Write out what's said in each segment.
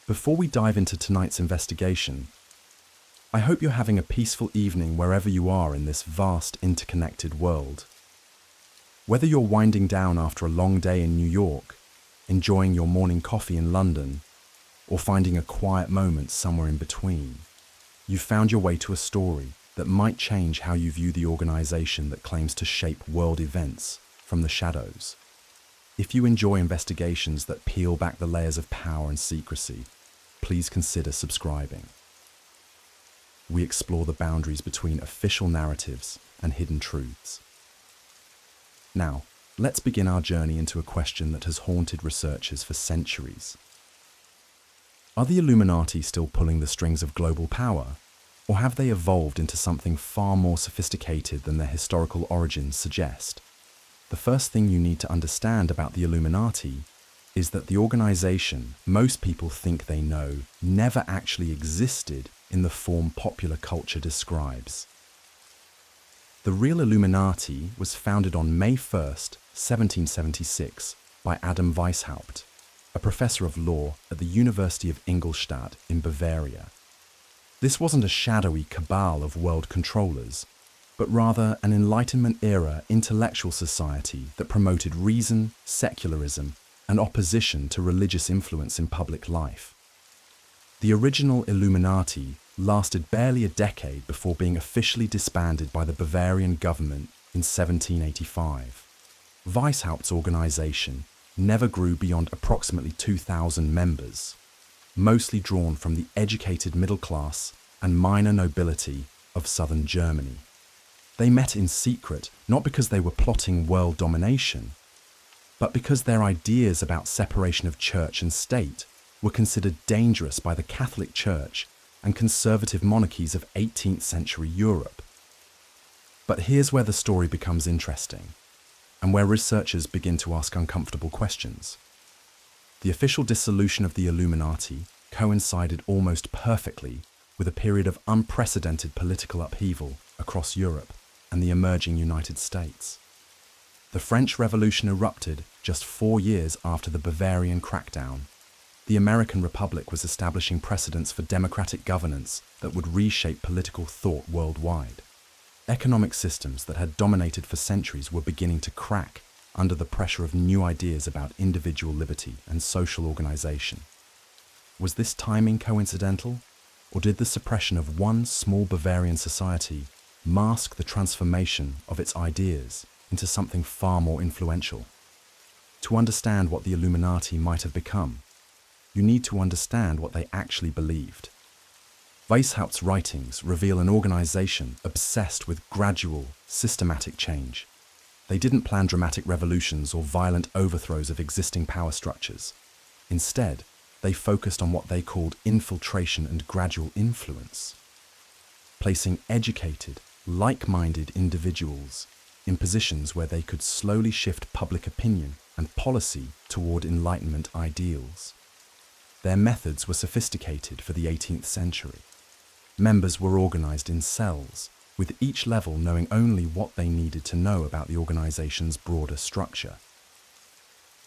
Before we dive into tonight's investigation, I hope you're having a peaceful evening wherever you are in this vast, interconnected world. Whether you're winding down after a long day in New York, enjoying your morning coffee in London, or finding a quiet moment somewhere in between, you've found your way to a story that might change how you view the organization that claims to shape world events from the shadows. If you enjoy investigations that peel back the layers of power and secrecy, please consider subscribing. We explore the boundaries between official narratives and hidden truths. Now, let's begin our journey into a question that has haunted researchers for centuries. Are the Illuminati still pulling the strings of global power, or have they evolved into something far more sophisticated than their historical origins suggest? The first thing you need to understand about the Illuminati is that the organization most people think they know never actually existed in the form popular culture describes. The real Illuminati was founded on May 1st, 1776, by Adam Weishaupt, a professor of law at the University of Ingolstadt in Bavaria. This wasn't a shadowy cabal of world controllers, but rather an Enlightenment-era intellectual society that promoted reason, secularism, and opposition to religious influence in public life. The original Illuminati lasted barely a decade before being officially disbanded by the Bavarian government in 1785. Weishaupt's organization never grew beyond approximately 2,000 members, mostly drawn from the educated middle class and minor nobility of southern Germany. They met in secret not because they were plotting world domination, but because their ideas about separation of church and state were considered dangerous by the Catholic Church and conservative monarchies of 18th century Europe. But here's where the story becomes interesting, and where researchers begin to ask uncomfortable questions. The official dissolution of the Illuminati coincided almost perfectly with a period of unprecedented political upheaval across Europe and the emerging United States. The French Revolution erupted just 4 years after the Bavarian crackdown. The American Republic was establishing precedents for democratic governance that would reshape political thought worldwide. Economic systems that had dominated for centuries were beginning to crack under the pressure of new ideas about individual liberty and social organization. Was this timing coincidental, or did the suppression of one small Bavarian society mask the transformation of its ideas into something far more influential? To understand what the Illuminati might have become, you need to understand what they actually believed. Weishaupt's writings reveal an organization obsessed with gradual, systematic change. They didn't plan dramatic revolutions or violent overthrows of existing power structures. Instead, they focused on what they called infiltration and gradual influence, placing educated, like-minded individuals in positions where they could slowly shift public opinion and policy toward Enlightenment ideals. Their methods were sophisticated for the 18th century. Members were organized in cells, with each level knowing only what they needed to know about the organization's broader structure.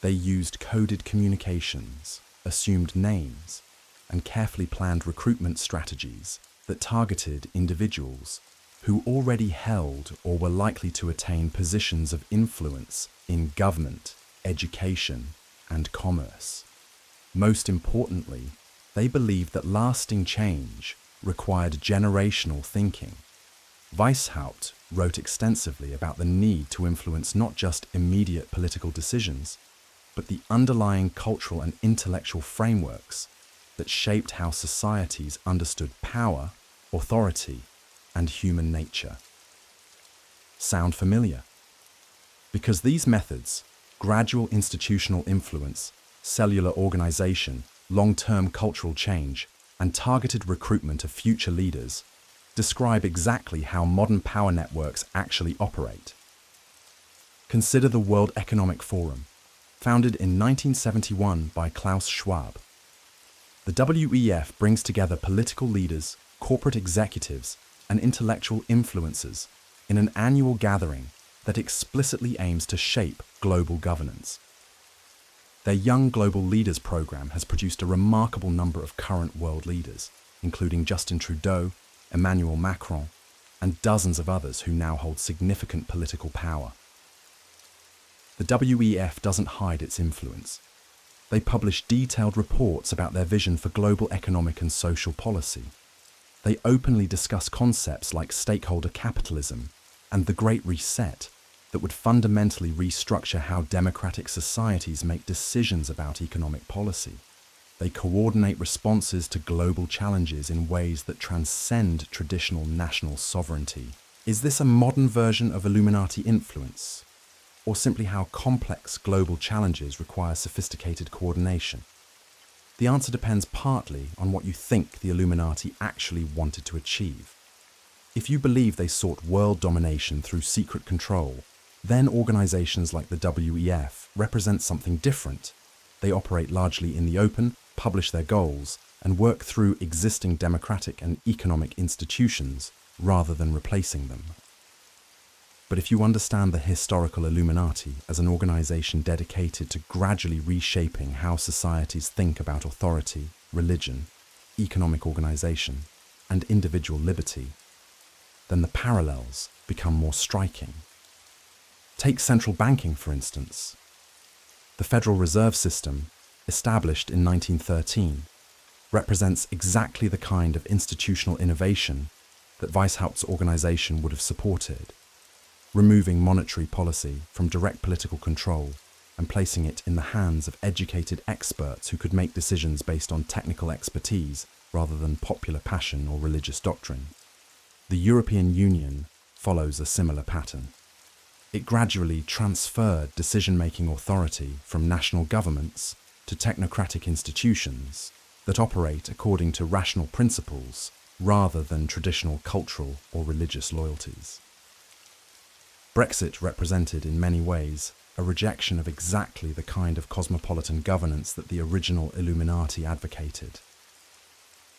They used coded communications, assumed names, and carefully planned recruitment strategies that targeted individuals who already held or were likely to attain positions of influence in government, education, and commerce. Most importantly, they believed that lasting change required generational thinking. Weishaupt wrote extensively about the need to influence not just immediate political decisions, but the underlying cultural and intellectual frameworks that shaped how societies understood power, authority, and human nature. Sound familiar? Because these methods, gradual institutional influence, cellular organization, long-term cultural change, and targeted recruitment of future leaders, describe exactly how modern power networks actually operate. Consider the World Economic Forum, founded in 1971 by Klaus Schwab. The WEF brings together political leaders, corporate executives, and intellectual influencers in an annual gathering that explicitly aims to shape global governance. Their Young Global Leaders program has produced a remarkable number of current world leaders, including Justin Trudeau, Emmanuel Macron, and dozens of others who now hold significant political power. The WEF doesn't hide its influence. They publish detailed reports about their vision for global economic and social policy. They openly discuss concepts like stakeholder capitalism and the Great Reset that would fundamentally restructure how democratic societies make decisions about economic policy. They coordinate responses to global challenges in ways that transcend traditional national sovereignty. Is this a modern version of Illuminati influence, or simply how complex global challenges require sophisticated coordination? The answer depends partly on what you think the Illuminati actually wanted to achieve. If you believe they sought world domination through secret control, then organizations like the WEF represent something different. They operate largely in the open, publish their goals, and work through existing democratic and economic institutions rather than replacing them. But if you understand the historical Illuminati as an organization dedicated to gradually reshaping how societies think about authority, religion, economic organization, and individual liberty, then the parallels become more striking. Take central banking, for instance. The Federal Reserve System, established in 1913, represents exactly the kind of institutional innovation that Weishaupt's organization would have supported, removing monetary policy from direct political control and placing it in the hands of educated experts who could make decisions based on technical expertise rather than popular passion or religious doctrine. The European Union follows a similar pattern. It gradually transferred decision-making authority from national governments to technocratic institutions that operate according to rational principles rather than traditional cultural or religious loyalties. Brexit represented in many ways a rejection of exactly the kind of cosmopolitan governance that the original Illuminati advocated.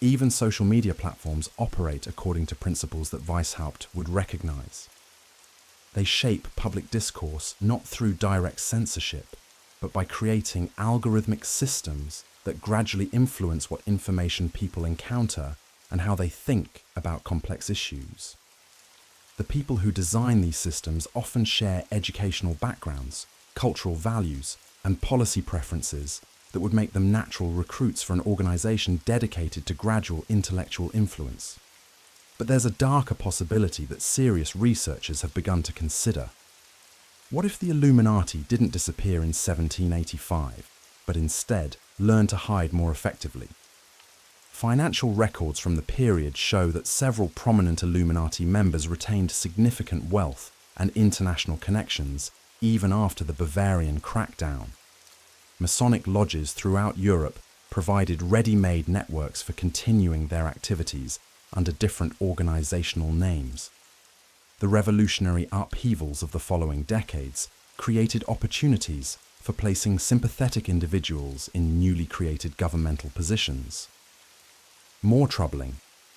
Even social media platforms operate according to principles that Weishaupt would recognize. They shape public discourse not through direct censorship, but by creating algorithmic systems that gradually influence what information people encounter and how they think about complex issues. The people who design these systems often share educational backgrounds, cultural values, and policy preferences that would make them natural recruits for an organization dedicated to gradual intellectual influence. But there's a darker possibility that serious researchers have begun to consider. What if the Illuminati didn't disappear in 1785, but instead learned to hide more effectively? Financial records from the period show that several prominent Illuminati members retained significant wealth and international connections even after the Bavarian crackdown. Masonic lodges throughout Europe provided ready-made networks for continuing their activities under different organizational names. The revolutionary upheavals of the following decades created opportunities for placing sympathetic individuals in newly created governmental positions. More troubling,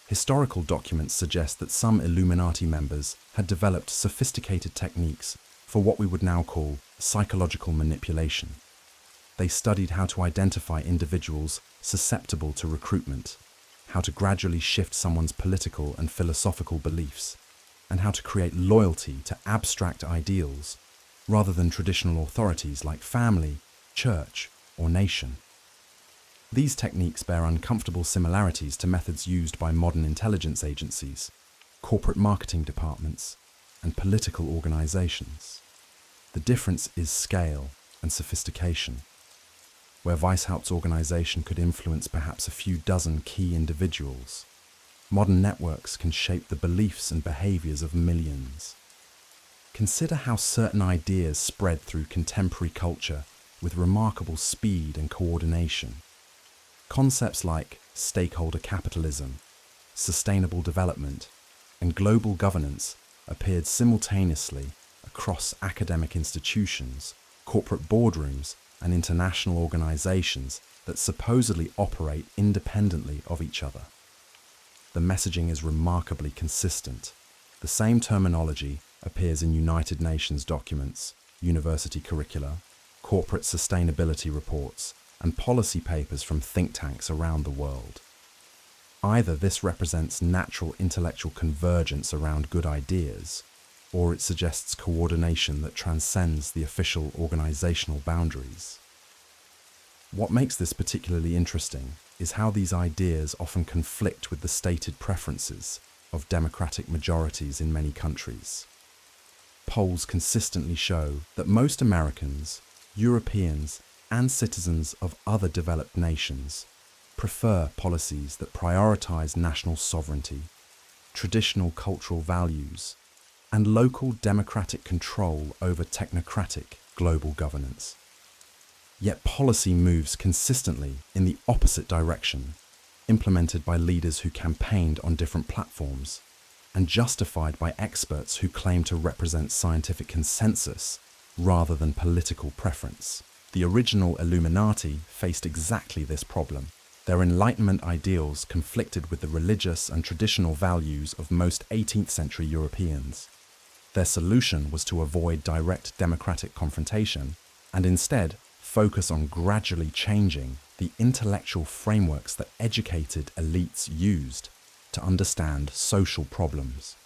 historical documents suggest that some Illuminati members had developed sophisticated techniques for what we would now call psychological manipulation. They studied how to identify individuals susceptible to recruitment, how to gradually shift someone's political and philosophical beliefs, and how to create loyalty to abstract ideals rather than traditional authorities like family, church, or nation. These techniques bear uncomfortable similarities to methods used by modern intelligence agencies, corporate marketing departments, and political organizations. The difference is scale and sophistication. Where Weishaupt's organization could influence perhaps a few dozen key individuals, modern networks can shape the beliefs and behaviors of millions. Consider how certain ideas spread through contemporary culture with remarkable speed and coordination. Concepts like stakeholder capitalism, sustainable development, and global governance appeared simultaneously across academic institutions, corporate boardrooms, and international organizations that supposedly operate independently of each other. The messaging is remarkably consistent. The same terminology appears in United Nations documents, university curricula, corporate sustainability reports, and policy papers from think tanks around the world. Either this represents natural intellectual convergence around good ideas, or it suggests coordination that transcends the official organizational boundaries. What makes this particularly interesting is how these ideas often conflict with the stated preferences of democratic majorities in many countries. Polls consistently show that most Americans, Europeans, and citizens of other developed nations prefer policies that prioritize national sovereignty, traditional cultural values, and local democratic control over technocratic global governance. Yet policy moves consistently in the opposite direction, implemented by leaders who campaigned on different platforms and justified by experts who claim to represent scientific consensus rather than political preference. The original Illuminati faced exactly this problem. Their Enlightenment ideals conflicted with the religious and traditional values of most 18th century Europeans. Their solution was to avoid direct democratic confrontation and instead focus on gradually changing the intellectual frameworks that educated elites used to understand social problems.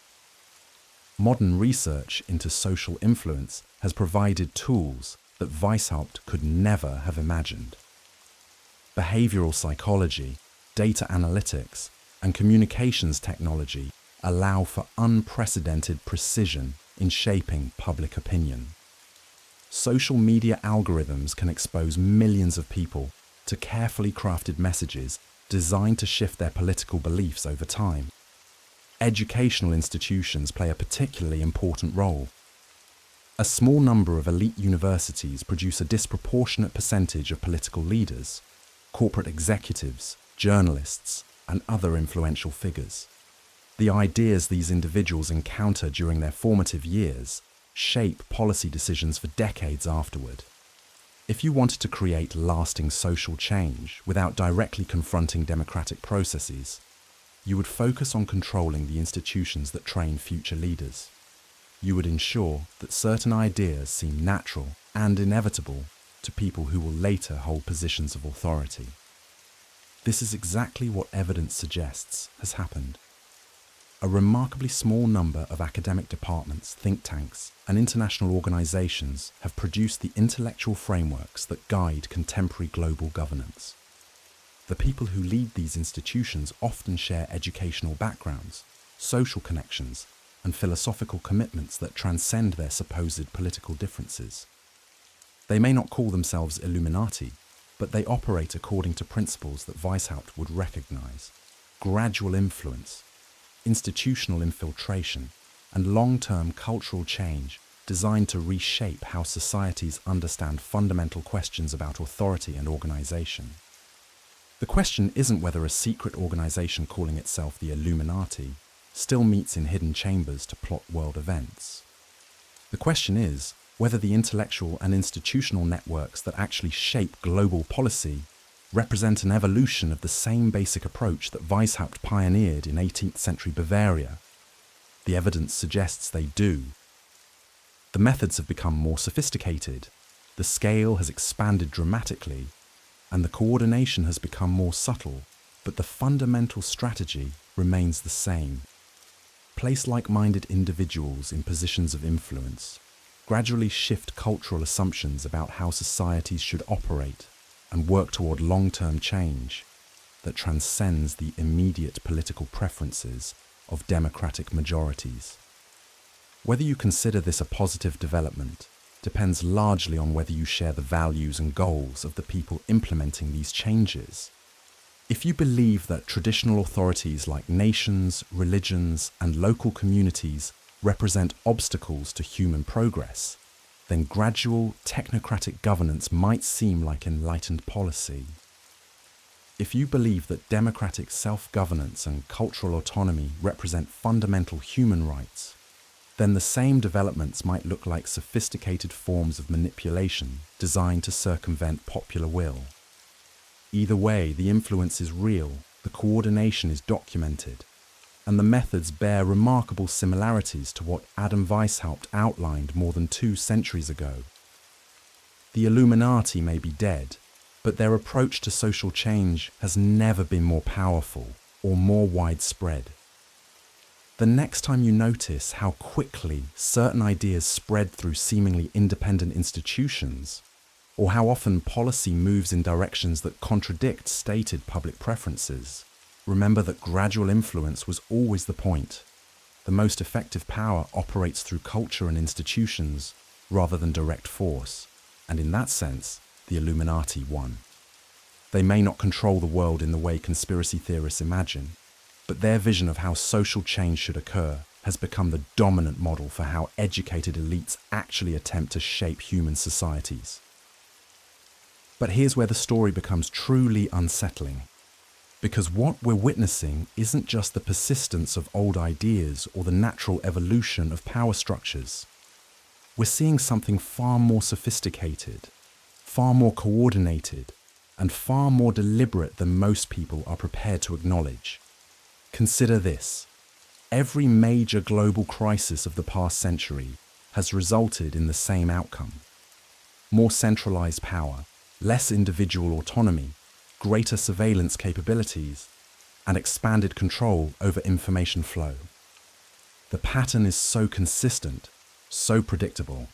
Modern research into social influence has provided tools that Weishaupt could never have imagined. Behavioral psychology, data analytics, and communications technology allow for unprecedented precision in shaping public opinion. Social media algorithms can expose millions of people to carefully crafted messages designed to shift their political beliefs over time. Educational institutions play a particularly important role. A small number of elite universities produce a disproportionate percentage of political leaders, corporate executives, journalists, and other influential figures. The ideas these individuals encounter during their formative years shape policy decisions for decades afterward. If you wanted to create lasting social change without directly confronting democratic processes, you would focus on controlling the institutions that train future leaders. You would ensure that certain ideas seem natural and inevitable to people who will later hold positions of authority. This is exactly what evidence suggests has happened. A remarkably small number of academic departments, think tanks, and international organizations have produced the intellectual frameworks that guide contemporary global governance. The people who lead these institutions often share educational backgrounds, social connections, and philosophical commitments that transcend their supposed political differences. They may not call themselves Illuminati, but they operate according to principles that Weishaupt would recognize: gradual influence, institutional infiltration, and long-term cultural change designed to reshape how societies understand fundamental questions about authority and organization. The question isn't whether a secret organization calling itself the Illuminati still meets in hidden chambers to plot world events. The question is whether the intellectual and institutional networks that actually shape global policy represent an evolution of the same basic approach that Weishaupt pioneered in 18th century Bavaria. The evidence suggests they do. The methods have become more sophisticated, the scale has expanded dramatically, and the coordination has become more subtle, but the fundamental strategy remains the same. Place like-minded individuals in positions of influence, gradually shift cultural assumptions about how societies should operate, and work toward long-term change that transcends the immediate political preferences of democratic majorities. Whether you consider this a positive development depends largely on whether you share the values and goals of the people implementing these changes. If you believe that traditional authorities like nations, religions, and local communities represent obstacles to human progress, then gradual technocratic governance might seem like enlightened policy. If you believe that democratic self-governance and cultural autonomy represent fundamental human rights, then the same developments might look like sophisticated forms of manipulation designed to circumvent popular will. Either way, the influence is real, the coordination is documented, and the methods bear remarkable similarities to what Adam Weishaupt outlined more than 2 centuries ago. The Illuminati may be dead, but their approach to social change has never been more powerful or more widespread. The next time you notice how quickly certain ideas spread through seemingly independent institutions, or how often policy moves in directions that contradict stated public preferences, remember that gradual influence was always the point. The most effective power operates through culture and institutions rather than direct force, and in that sense, the Illuminati won. They may not control the world in the way conspiracy theorists imagine, but their vision of how social change should occur has become the dominant model for how educated elites actually attempt to shape human societies. But here's where the story becomes truly unsettling. Because what we're witnessing isn't just the persistence of old ideas or the natural evolution of power structures. We're seeing something far more sophisticated, far more coordinated, and far more deliberate than most people are prepared to acknowledge. Consider this. Every major global crisis of the past century has resulted in the same outcome. More centralized power, less individual autonomy, greater surveillance capabilities, and expanded control over information flow. The pattern is so consistent, so predictable,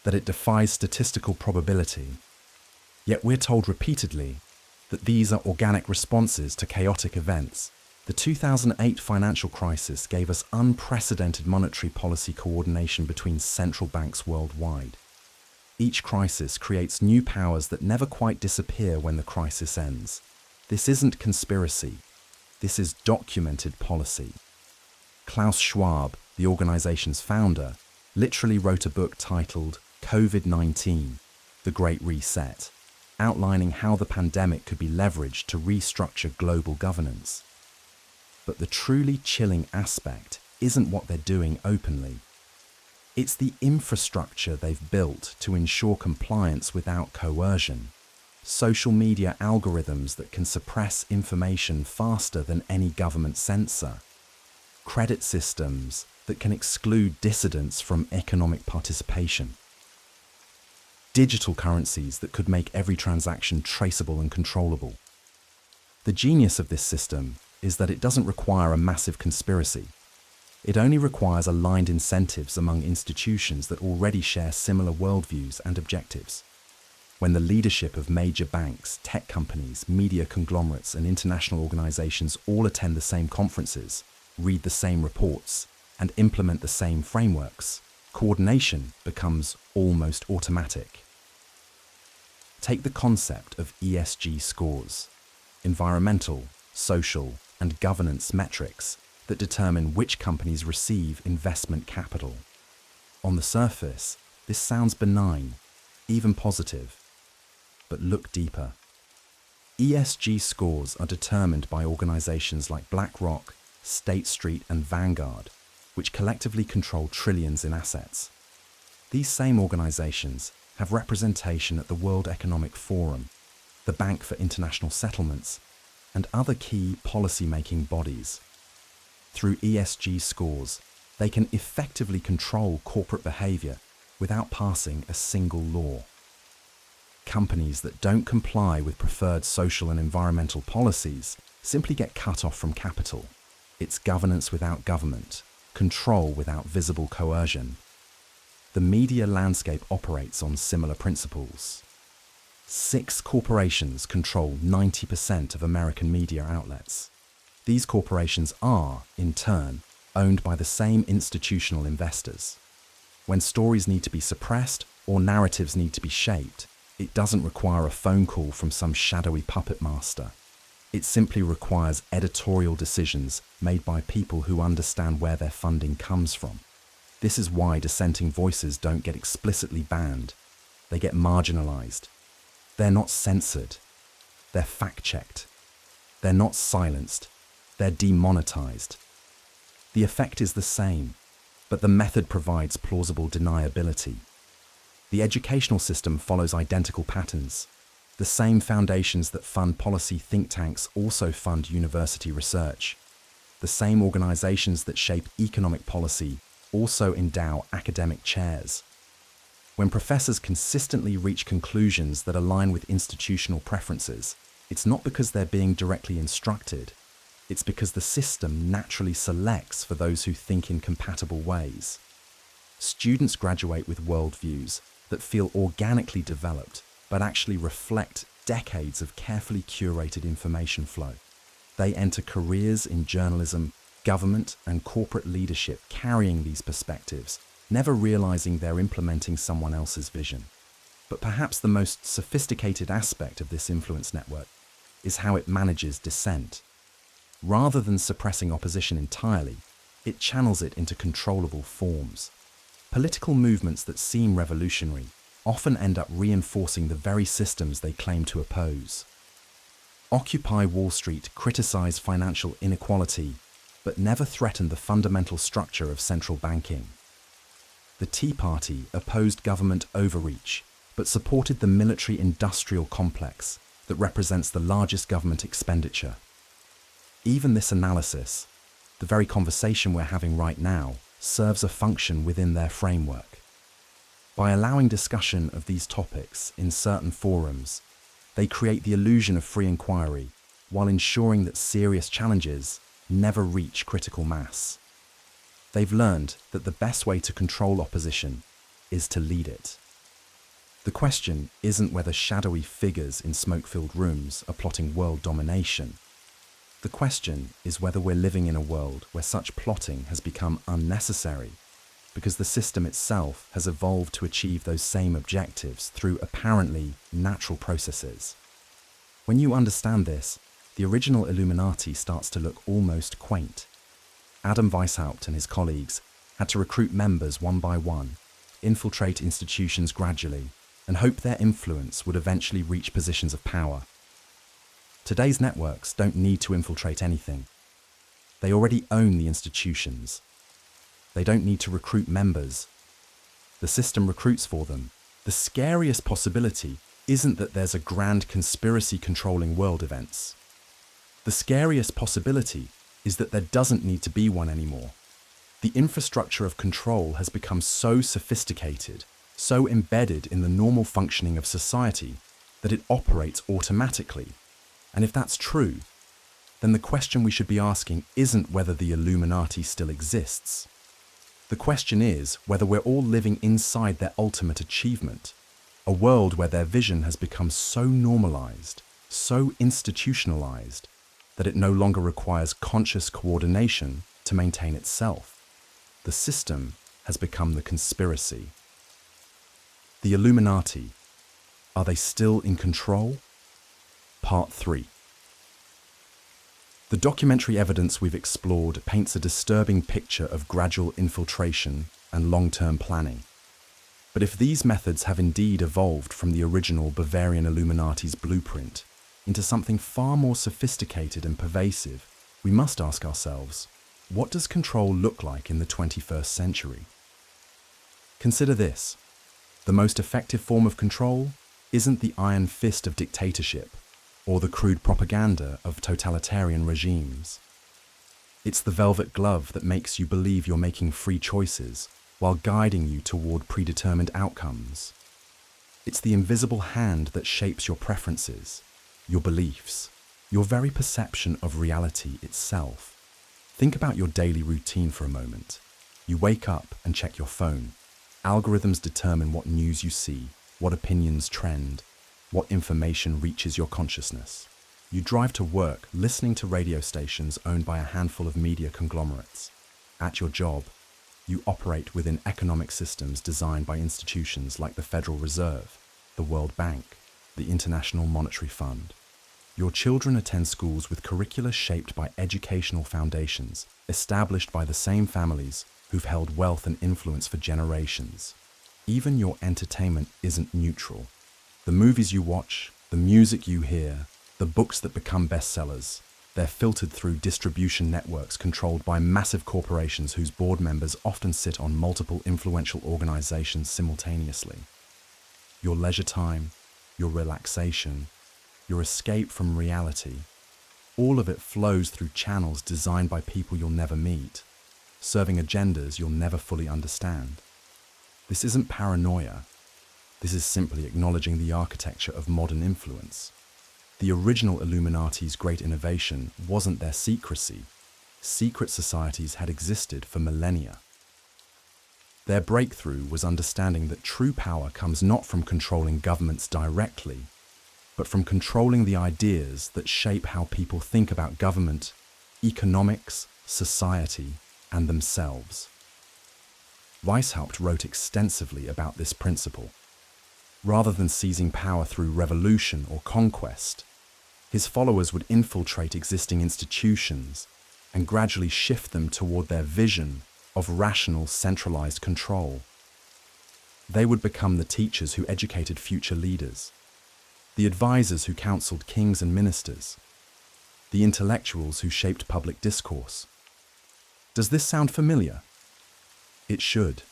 that it defies statistical probability. Yet we're told repeatedly that these are organic responses to chaotic events. The 2008 financial crisis gave us unprecedented monetary policy coordination between central banks worldwide. Each crisis creates new powers that never quite disappear when the crisis ends. This isn't conspiracy. This is documented policy. Klaus Schwab, the organization's founder, literally wrote a book titled COVID-19, The Great Reset, outlining how the pandemic could be leveraged to restructure global governance. But the truly chilling aspect isn't what they're doing openly. It's the infrastructure they've built to ensure compliance without coercion. Social media algorithms that can suppress information faster than any government censor. Credit systems that can exclude dissidents from economic participation. Digital currencies that could make every transaction traceable and controllable. The genius of this system is that it doesn't require a massive conspiracy. It only requires aligned incentives among institutions that already share similar worldviews and objectives. When the leadership of major banks, tech companies, media conglomerates, and international organizations all attend the same conferences, read the same reports, and implement the same frameworks, coordination becomes almost automatic. Take the concept of ESG scores, environmental, social, and governance metrics that determine which companies receive investment capital. On the surface, this sounds benign, even positive. But look deeper. ESG scores are determined by organizations like BlackRock, State Street, and Vanguard, which collectively control trillions in assets. These same organizations have representation at the World Economic Forum, the Bank for International Settlements, and other key policy-making bodies. Through ESG scores, they can effectively control corporate behavior without passing a single law. Companies that don't comply with preferred social and environmental policies simply get cut off from capital. It's governance without government, control without visible coercion. The media landscape operates on similar principles. 6 corporations control 90% of American media outlets. These corporations are, in turn, owned by the same institutional investors. When stories need to be suppressed or narratives need to be shaped, it doesn't require a phone call from some shadowy puppet master. It simply requires editorial decisions made by people who understand where their funding comes from. This is why dissenting voices don't get explicitly banned. They get marginalized. They're not censored. They're fact-checked. They're not silenced. They're demonetized. The effect is the same, but the method provides plausible deniability. The educational system follows identical patterns. The same foundations that fund policy think tanks also fund university research. The same organizations that shape economic policy also endow academic chairs. When professors consistently reach conclusions that align with institutional preferences, it's not because they're being directly instructed, it's because the system naturally selects for those who think in compatible ways. Students graduate with worldviews that feel organically developed, but actually reflect decades of carefully curated information flow. They enter careers in journalism, government, and corporate leadership carrying these perspectives, never realizing they're implementing someone else's vision. But perhaps the most sophisticated aspect of this influence network is how it manages dissent. Rather than suppressing opposition entirely, it channels it into controllable forms. Political movements that seem revolutionary often end up reinforcing the very systems they claim to oppose. Occupy Wall Street criticized financial inequality, but never threatened the fundamental structure of central banking. The Tea Party opposed government overreach, but supported the military-industrial complex that represents the largest government expenditure. Even this analysis, the very conversation we're having right now, serves a function within their framework. By allowing discussion of these topics in certain forums, they create the illusion of free inquiry while ensuring that serious challenges never reach critical mass. They've learned that the best way to control opposition is to lead it. The question isn't whether shadowy figures in smoke-filled rooms are plotting world domination. The question is whether we're living in a world where such plotting has become unnecessary because the system itself has evolved to achieve those same objectives through apparently natural processes. When you understand this, the original Illuminati starts to look almost quaint. Adam Weishaupt and his colleagues had to recruit members one by one, infiltrate institutions gradually, and hope their influence would eventually reach positions of power. Today's networks don't need to infiltrate anything. They already own the institutions. They don't need to recruit members. The system recruits for them. The scariest possibility isn't that there's a grand conspiracy controlling world events. The scariest possibility is that there doesn't need to be one anymore. The infrastructure of control has become so sophisticated, so embedded in the normal functioning of society, that it operates automatically. And if that's true, then the question we should be asking isn't whether the Illuminati still exists. The question is whether we're all living inside their ultimate achievement, a world where their vision has become so normalized, so institutionalized, that it no longer requires conscious coordination to maintain itself. The system has become the conspiracy. The Illuminati, are they still in control? Part 3. The documentary evidence we've explored paints a disturbing picture of gradual infiltration and long-term planning. But if these methods have indeed evolved from the original Bavarian Illuminati's blueprint into something far more sophisticated and pervasive, we must ask ourselves, what does control look like in the 21st century? Consider this. The most effective form of control isn't the iron fist of dictatorship or the crude propaganda of totalitarian regimes. It's the velvet glove that makes you believe you're making free choices while guiding you toward predetermined outcomes. It's the invisible hand that shapes your preferences, your beliefs, your very perception of reality itself. Think about your daily routine for a moment. You wake up and check your phone. Algorithms determine what news you see, what opinions trend, what information reaches your consciousness. You drive to work listening to radio stations owned by a handful of media conglomerates. At your job, you operate within economic systems designed by institutions like the Federal Reserve, the World Bank, the International Monetary Fund. Your children attend schools with curricula shaped by educational foundations established by the same families who've held wealth and influence for generations. Even your entertainment isn't neutral. The movies you watch, the music you hear, the books that become bestsellers, they're filtered through distribution networks controlled by massive corporations whose board members often sit on multiple influential organizations simultaneously. Your leisure time, your relaxation, your escape from reality, all of it flows through channels designed by people you'll never meet, serving agendas you'll never fully understand. This isn't paranoia, This is simply acknowledging the architecture of modern influence. The original Illuminati's great innovation wasn't their secrecy. Secret societies had existed for millennia. Their breakthrough was understanding that true power comes not from controlling governments directly, but from controlling the ideas that shape how people think about government, economics, society, and themselves. Weishaupt wrote extensively about this principle. Rather than seizing power through revolution or conquest, his followers would infiltrate existing institutions and gradually shift them toward their vision of rational, centralized control. They would become the teachers who educated future leaders, the advisors who counseled kings and ministers, the intellectuals who shaped public discourse. Does this sound familiar? It should.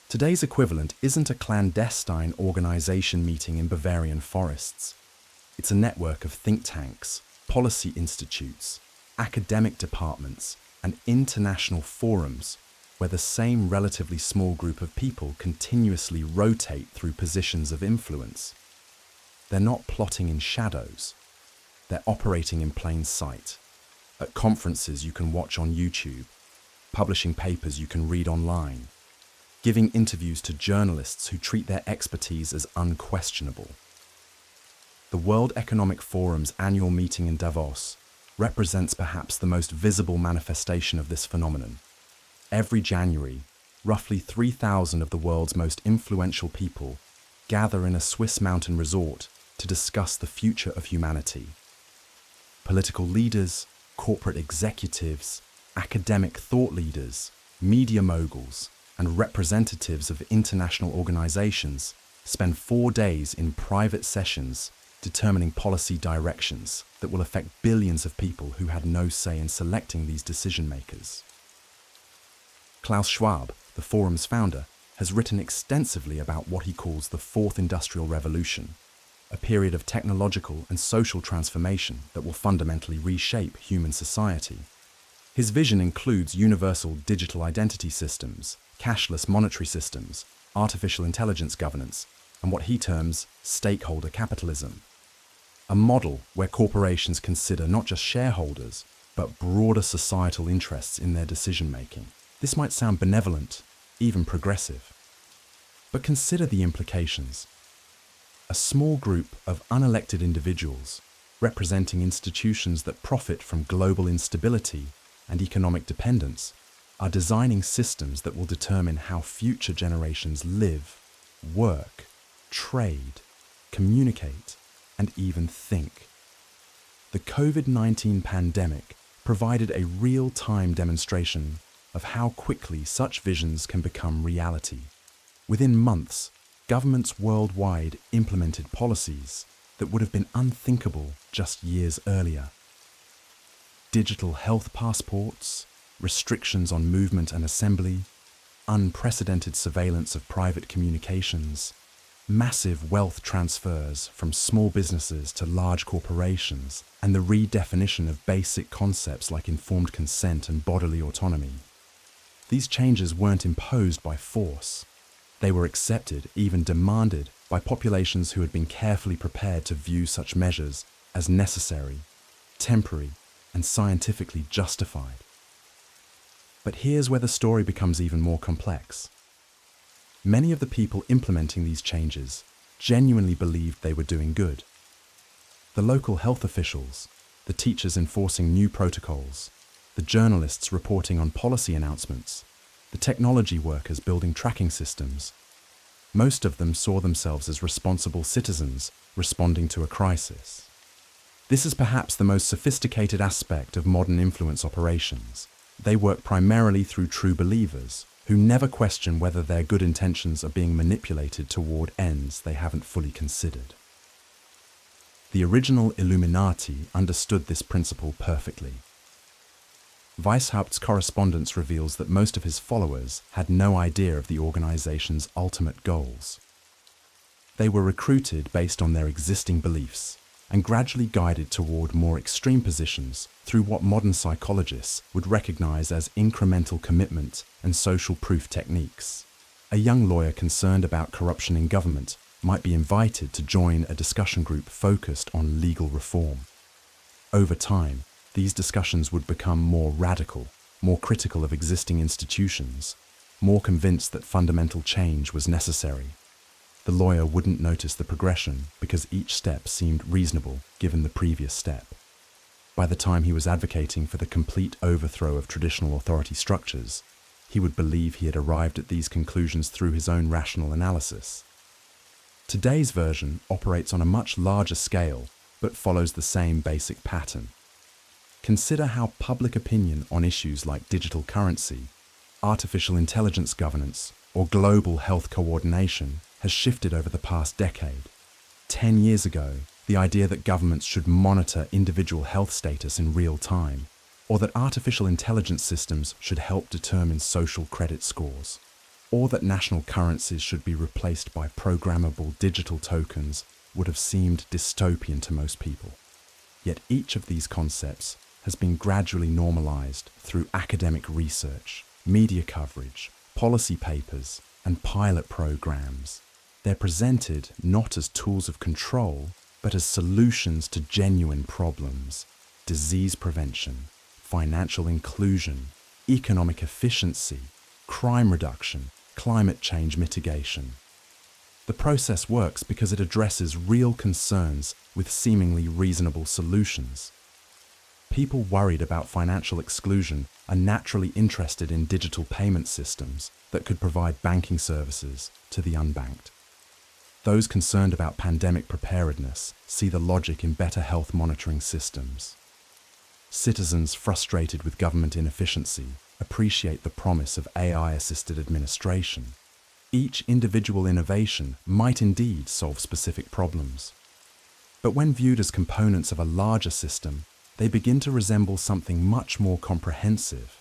Today's equivalent isn't a clandestine organization meeting in Bavarian forests. It's a network of think tanks, policy institutes, academic departments, and international forums where the same relatively small group of people continuously rotate through positions of influence. They're not plotting in shadows. They're operating in plain sight. At conferences you can watch on YouTube, publishing papers you can read online, giving interviews to journalists who treat their expertise as unquestionable. The World Economic Forum's annual meeting in Davos represents perhaps the most visible manifestation of this phenomenon. Every January, roughly 3,000 of the world's most influential people gather in a Swiss mountain resort to discuss the future of humanity. Political leaders, corporate executives, academic thought leaders, media moguls, and representatives of international organizations spend 4 days in private sessions determining policy directions that will affect billions of people who had no say in selecting these decision makers. Klaus Schwab, the forum's founder, has written extensively about what he calls the Fourth Industrial Revolution, a period of technological and social transformation that will fundamentally reshape human society. His vision includes universal digital identity systems, cashless monetary systems, artificial intelligence governance, and what he terms stakeholder capitalism. A model where corporations consider not just shareholders, but broader societal interests in their decision-making. This might sound benevolent, even progressive. But consider the implications. A small group of unelected individuals, representing institutions that profit from global instability and economic dependence, are designing systems that will determine how future generations live, work, trade, communicate, and even think. The COVID-19 pandemic provided a real-time demonstration of how quickly such visions can become reality. Within months, governments worldwide implemented policies that would have been unthinkable just years earlier. Digital health passports, restrictions on movement and assembly, unprecedented surveillance of private communications, massive wealth transfers from small businesses to large corporations, and the redefinition of basic concepts like informed consent and bodily autonomy. These changes weren't imposed by force. They were accepted, even demanded, by populations who had been carefully prepared to view such measures as necessary, temporary, and scientifically justified. But here's where the story becomes even more complex. Many of the people implementing these changes genuinely believed they were doing good. The local health officials, the teachers enforcing new protocols, the journalists reporting on policy announcements, the technology workers building tracking systems. Most of them saw themselves as responsible citizens responding to a crisis. This is perhaps the most sophisticated aspect of modern influence operations. They work primarily through true believers, who never question whether their good intentions are being manipulated toward ends they haven't fully considered. The original Illuminati understood this principle perfectly. Weishaupt's correspondence reveals that most of his followers had no idea of the organization's ultimate goals. They were recruited based on their existing beliefs and gradually guided toward more extreme positions through what modern psychologists would recognize as incremental commitment and social proof techniques. A young lawyer concerned about corruption in government might be invited to join a discussion group focused on legal reform. Over time, these discussions would become more radical, more critical of existing institutions, more convinced that fundamental change was necessary. The lawyer wouldn't notice the progression because each step seemed reasonable given the previous step. By the time he was advocating for the complete overthrow of traditional authority structures, he would believe he had arrived at these conclusions through his own rational analysis. Today's version operates on a much larger scale, but follows the same basic pattern. Consider how public opinion on issues like digital currency, artificial intelligence governance, or global health coordination has shifted over the past decade. 10 years ago, the idea that governments should monitor individual health status in real time, or that artificial intelligence systems should help determine social credit scores, or that national currencies should be replaced by programmable digital tokens would have seemed dystopian to most people. Yet each of these concepts has been gradually normalized through academic research, media coverage, policy papers, and pilot programs. They're presented not as tools of control, but as solutions to genuine problems: disease prevention, financial inclusion, economic efficiency, crime reduction, climate change mitigation. The process works because it addresses real concerns with seemingly reasonable solutions. People worried about financial exclusion are naturally interested in digital payment systems that could provide banking services to the unbanked. Those concerned about pandemic preparedness see the logic in better health monitoring systems. Citizens frustrated with government inefficiency appreciate the promise of AI-assisted administration. Each individual innovation might indeed solve specific problems. But when viewed as components of a larger system, they begin to resemble something much more comprehensive.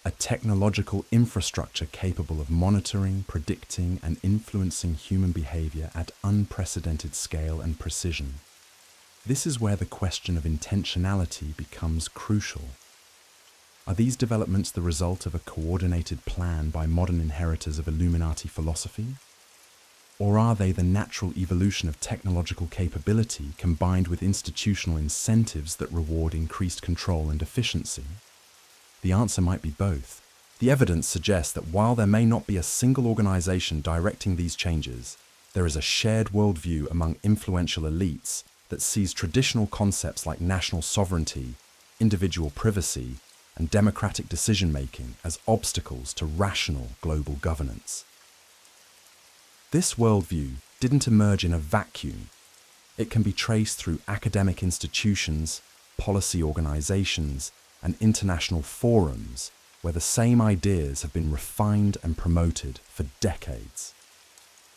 A technological infrastructure capable of monitoring, predicting, and influencing human behavior at unprecedented scale and precision. This is where the question of intentionality becomes crucial. Are these developments the result of a coordinated plan by modern inheritors of Illuminati philosophy? Or are they the natural evolution of technological capability combined with institutional incentives that reward increased control and efficiency? The answer might be both. The evidence suggests that while there may not be a single organization directing these changes, there is a shared worldview among influential elites that sees traditional concepts like national sovereignty, individual privacy, and democratic decision-making as obstacles to rational global governance. This worldview didn't emerge in a vacuum. It can be traced through academic institutions, policy organizations, and international forums where the same ideas have been refined and promoted for decades.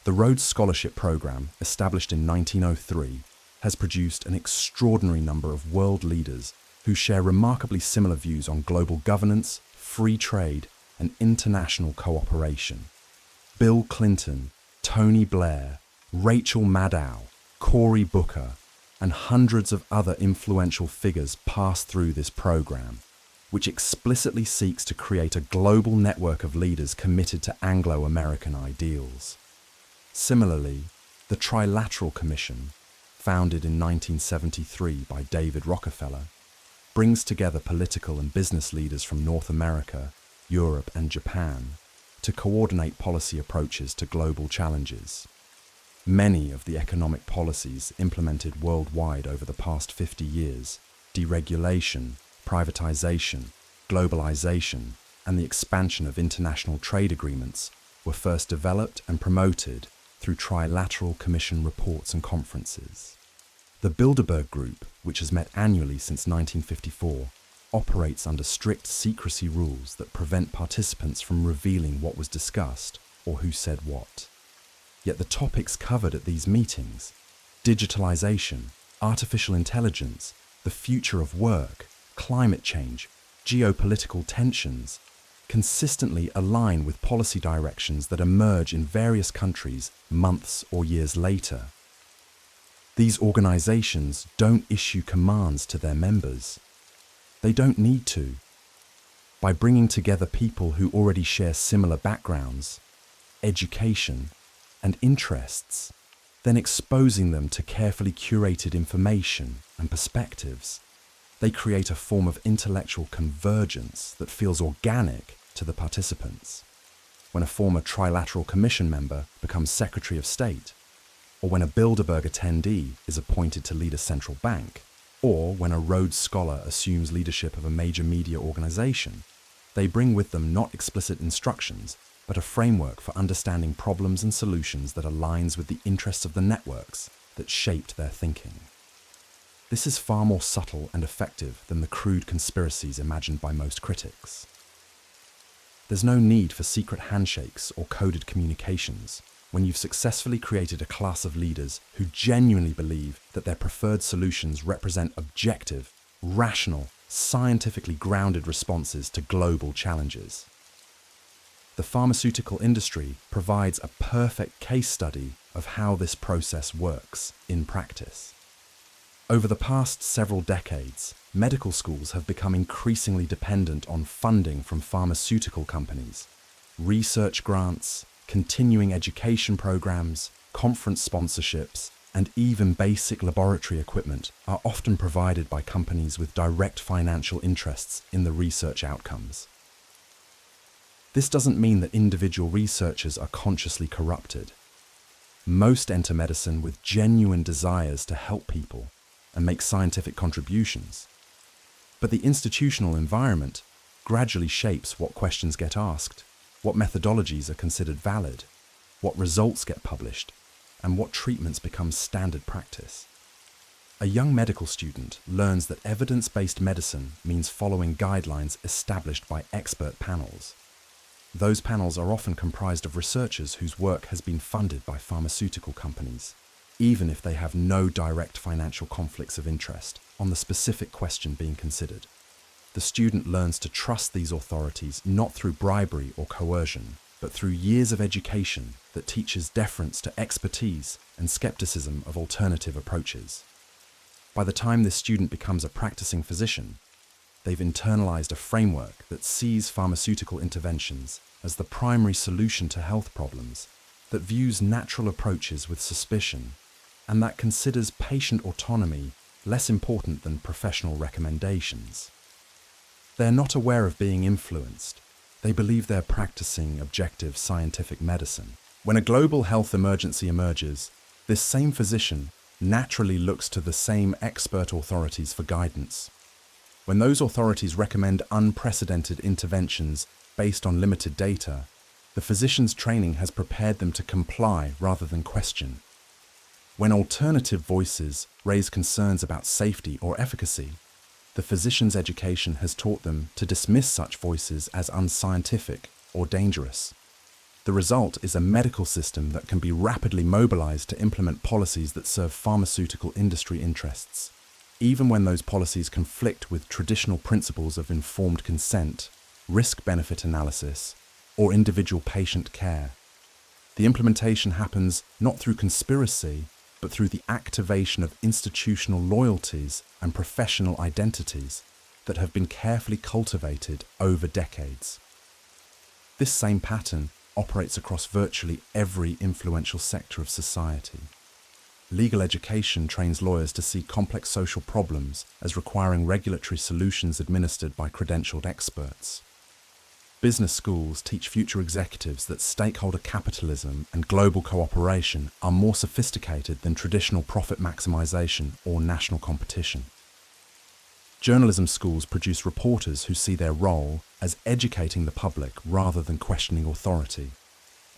The Rhodes Scholarship Program, established in 1903, has produced an extraordinary number of world leaders who share remarkably similar views on global governance, free trade, and international cooperation. Bill Clinton, Tony Blair, Rachel Maddow, Cory Booker, and hundreds of other influential figures pass through this program, which explicitly seeks to create a global network of leaders committed to Anglo-American ideals. Similarly, the Trilateral Commission, founded in 1973 by David Rockefeller, brings together political and business leaders from North America, Europe, and Japan to coordinate policy approaches to global challenges. Many of the economic policies implemented worldwide over the past 50 years, deregulation, privatization, globalization, and the expansion of international trade agreements, were first developed and promoted through Trilateral Commission reports and conferences. The Bilderberg Group, which has met annually since 1954, operates under strict secrecy rules that prevent participants from revealing what was discussed or who said what. Yet the topics covered at these meetings, digitalization, artificial intelligence, the future of work, climate change, geopolitical tensions, consistently align with policy directions that emerge in various countries months or years later. These organizations don't issue commands to their members. They don't need to. By bringing together people who already share similar backgrounds, education, and interests, then exposing them to carefully curated information and perspectives. They create a form of intellectual convergence that feels organic to the participants. When a former Trilateral Commission member becomes Secretary of State, or when a Bilderberg attendee is appointed to lead a central bank, or when a Rhodes Scholar assumes leadership of a major media organization, they bring with them not explicit instructions, but a framework for understanding problems and solutions that aligns with the interests of the networks that shaped their thinking. This is far more subtle and effective than the crude conspiracies imagined by most critics. There's no need for secret handshakes or coded communications when you've successfully created a class of leaders who genuinely believe that their preferred solutions represent objective, rational, scientifically grounded responses to global challenges. The pharmaceutical industry provides a perfect case study of how this process works in practice. Over the past several decades, medical schools have become increasingly dependent on funding from pharmaceutical companies. Research grants, continuing education programs, conference sponsorships, and even basic laboratory equipment are often provided by companies with direct financial interests in the research outcomes. This doesn't mean that individual researchers are consciously corrupted. Most enter medicine with genuine desires to help people and make scientific contributions. But the institutional environment gradually shapes what questions get asked, what methodologies are considered valid, what results get published, and what treatments become standard practice. A young medical student learns that evidence-based medicine means following guidelines established by expert panels. Those panels are often comprised of researchers whose work has been funded by pharmaceutical companies, even if they have no direct financial conflicts of interest on the specific question being considered. The student learns to trust these authorities not through bribery or coercion, but through years of education that teaches deference to expertise and skepticism of alternative approaches. By the time this student becomes a practicing physician, they've internalized a framework that sees pharmaceutical interventions as the primary solution to health problems, that views natural approaches with suspicion, and that considers patient autonomy less important than professional recommendations. They're not aware of being influenced. They believe they're practicing objective scientific medicine. When a global health emergency emerges, this same physician naturally looks to the same expert authorities for guidance. When those authorities recommend unprecedented interventions based on limited data, the physician's training has prepared them to comply rather than question. When alternative voices raise concerns about safety or efficacy, the physician's education has taught them to dismiss such voices as unscientific or dangerous. The result is a medical system that can be rapidly mobilized to implement policies that serve pharmaceutical industry interests, even when those policies conflict with traditional principles of informed consent, risk-benefit analysis, or individual patient care. The implementation happens not through conspiracy, but through the activation of institutional loyalties and professional identities that have been carefully cultivated over decades. This same pattern operates across virtually every influential sector of society. Legal education trains lawyers to see complex social problems as requiring regulatory solutions administered by credentialed experts. Business schools teach future executives that stakeholder capitalism and global cooperation are more sophisticated than traditional profit maximization or national competition. Journalism schools produce reporters who see their role as educating the public rather than questioning authority,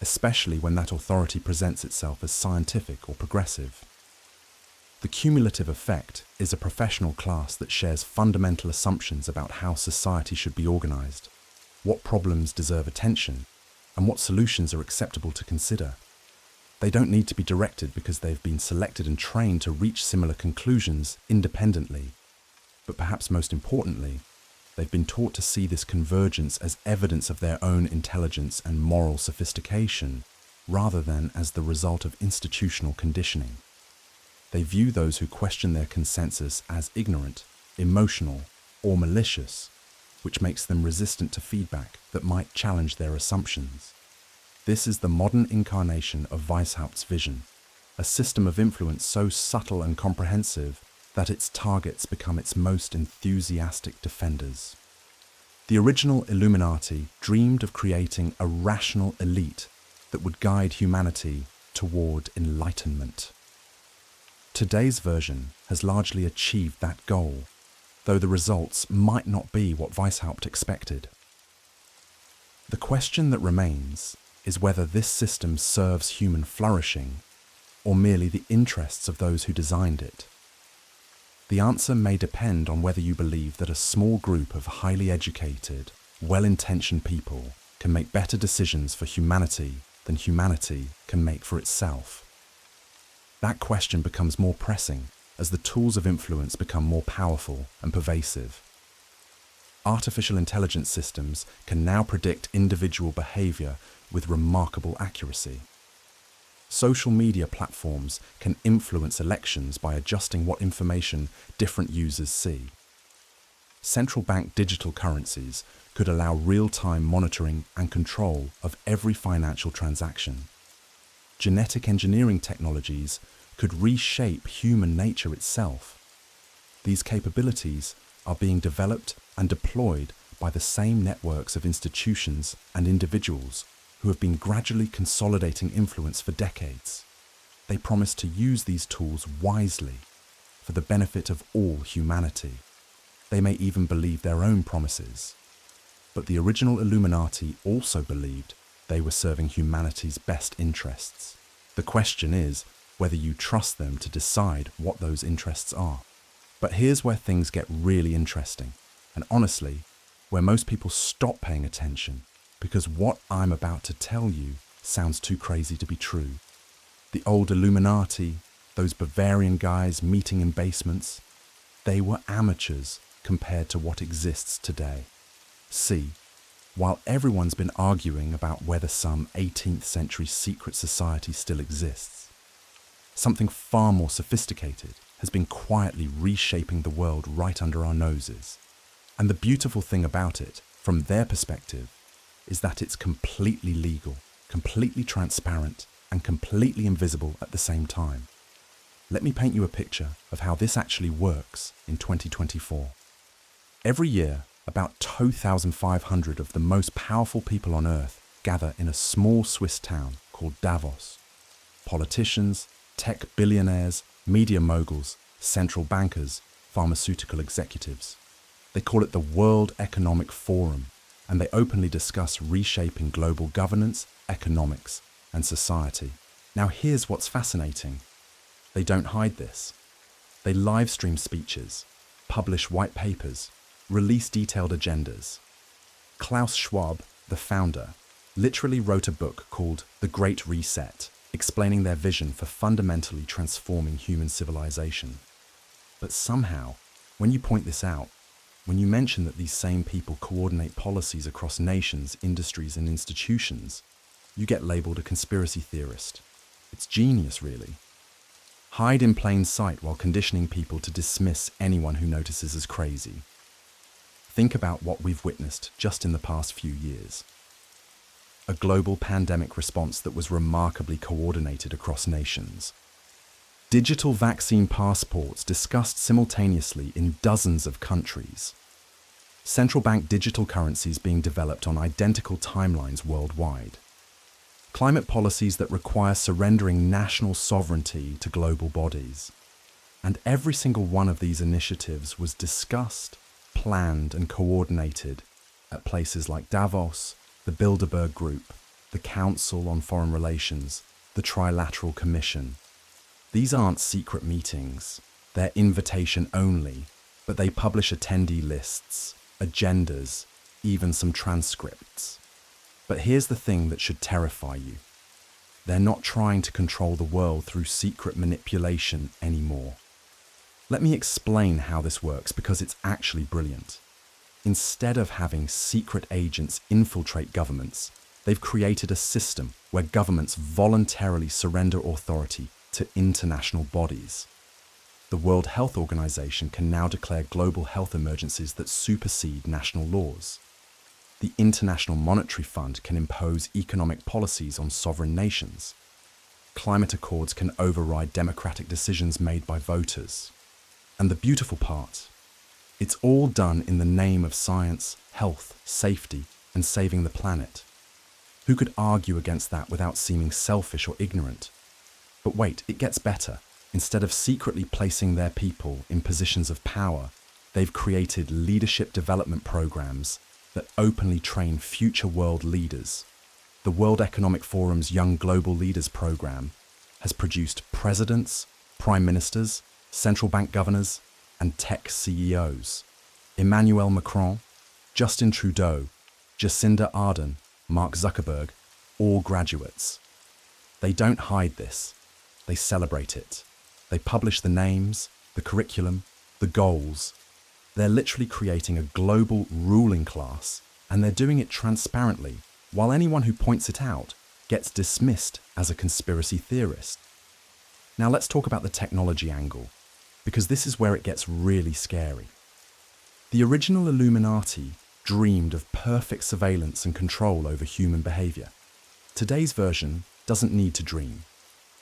especially when that authority presents itself as scientific or progressive. The cumulative effect is a professional class that shares fundamental assumptions about how society should be organized, what problems deserve attention, and what solutions are acceptable to consider. They don't need to be directed because they've been selected and trained to reach similar conclusions independently. But perhaps most importantly, they've been taught to see this convergence as evidence of their own intelligence and moral sophistication, rather than as the result of institutional conditioning. They view those who question their consensus as ignorant, emotional, or malicious, which makes them resistant to feedback that might challenge their assumptions. This is the modern incarnation of Weishaupt's vision, a system of influence so subtle and comprehensive that its targets become its most enthusiastic defenders. The original Illuminati dreamed of creating a rational elite that would guide humanity toward enlightenment. Today's version has largely achieved that goal, though the results might not be what Weishaupt expected. The question that remains is whether this system serves human flourishing or merely the interests of those who designed it. The answer may depend on whether you believe that a small group of highly educated, well-intentioned people can make better decisions for humanity than humanity can make for itself. That question becomes more pressing as the tools of influence become more powerful and pervasive. Artificial intelligence systems can now predict individual behavior with remarkable accuracy. Social media platforms can influence elections by adjusting what information different users see. Central bank digital currencies could allow real-time monitoring and control of every financial transaction. Genetic engineering technologies could reshape human nature itself. These capabilities are being developed and deployed by the same networks of institutions and individuals who have been gradually consolidating influence for decades. They promise to use these tools wisely for the benefit of all humanity. They may even believe their own promises. But the original Illuminati also believed they were serving humanity's best interests. The question is whether you trust them to decide what those interests are. But here's where things get really interesting, and honestly, where most people stop paying attention, because what I'm about to tell you sounds too crazy to be true. The old Illuminati, those Bavarian guys meeting in basements, they were amateurs compared to what exists today. See, while everyone's been arguing about whether some 18th century secret society still exists, something far more sophisticated has been quietly reshaping the world right under our noses. And the beautiful thing about it, from their perspective, is that it's completely legal, completely transparent, and completely invisible at the same time. Let me paint you a picture of how this actually works in 2024. Every year, about 2,500 of the most powerful people on Earth gather in a small Swiss town called Davos. Politicians, tech billionaires, media moguls, central bankers, pharmaceutical executives. They call it the World Economic Forum, and they openly discuss reshaping global governance, economics, and society. Now here's what's fascinating. They don't hide this. They live stream speeches, publish white papers, release detailed agendas. Klaus Schwab, the founder, literally wrote a book called The Great Reset, explaining their vision for fundamentally transforming human civilization. But somehow, when you point this out, when you mention that these same people coordinate policies across nations, industries, and institutions, you get labeled a conspiracy theorist. It's genius, really. Hide in plain sight while conditioning people to dismiss anyone who notices as crazy. Think about what we've witnessed just in the past few years. A global pandemic response that was remarkably coordinated across nations. Digital vaccine passports discussed simultaneously in dozens of countries. Central bank digital currencies being developed on identical timelines worldwide. Climate policies that require surrendering national sovereignty to global bodies. And every single one of these initiatives was discussed, planned, and coordinated at places like Davos, the Bilderberg Group, the Council on Foreign Relations, the Trilateral Commission. These aren't secret meetings, they're invitation only, but they publish attendee lists, agendas, even some transcripts. But here's the thing that should terrify you. They're not trying to control the world through secret manipulation anymore. Let me explain how this works because it's actually brilliant. Instead of having secret agents infiltrate governments, they've created a system where governments voluntarily surrender authority to international bodies. The World Health Organization can now declare global health emergencies that supersede national laws. The International Monetary Fund can impose economic policies on sovereign nations. Climate accords can override democratic decisions made by voters. And the beautiful part, it's all done in the name of science, health, safety, and saving the planet. Who could argue against that without seeming selfish or ignorant? But wait, it gets better. Instead of secretly placing their people in positions of power, they've created leadership development programs that openly train future world leaders. The World Economic Forum's Young Global Leaders program has produced presidents, prime ministers, central bank governors, and tech CEOs. Emmanuel Macron, Justin Trudeau, Jacinda Ardern, Mark Zuckerberg, all graduates. They don't hide this. They celebrate it. They publish the names, the curriculum, the goals. They're literally creating a global ruling class, and they're doing it transparently, while anyone who points it out gets dismissed as a conspiracy theorist. Now let's talk about the technology angle, because this is where it gets really scary. The original Illuminati dreamed of perfect surveillance and control over human behavior. Today's version doesn't need to dream.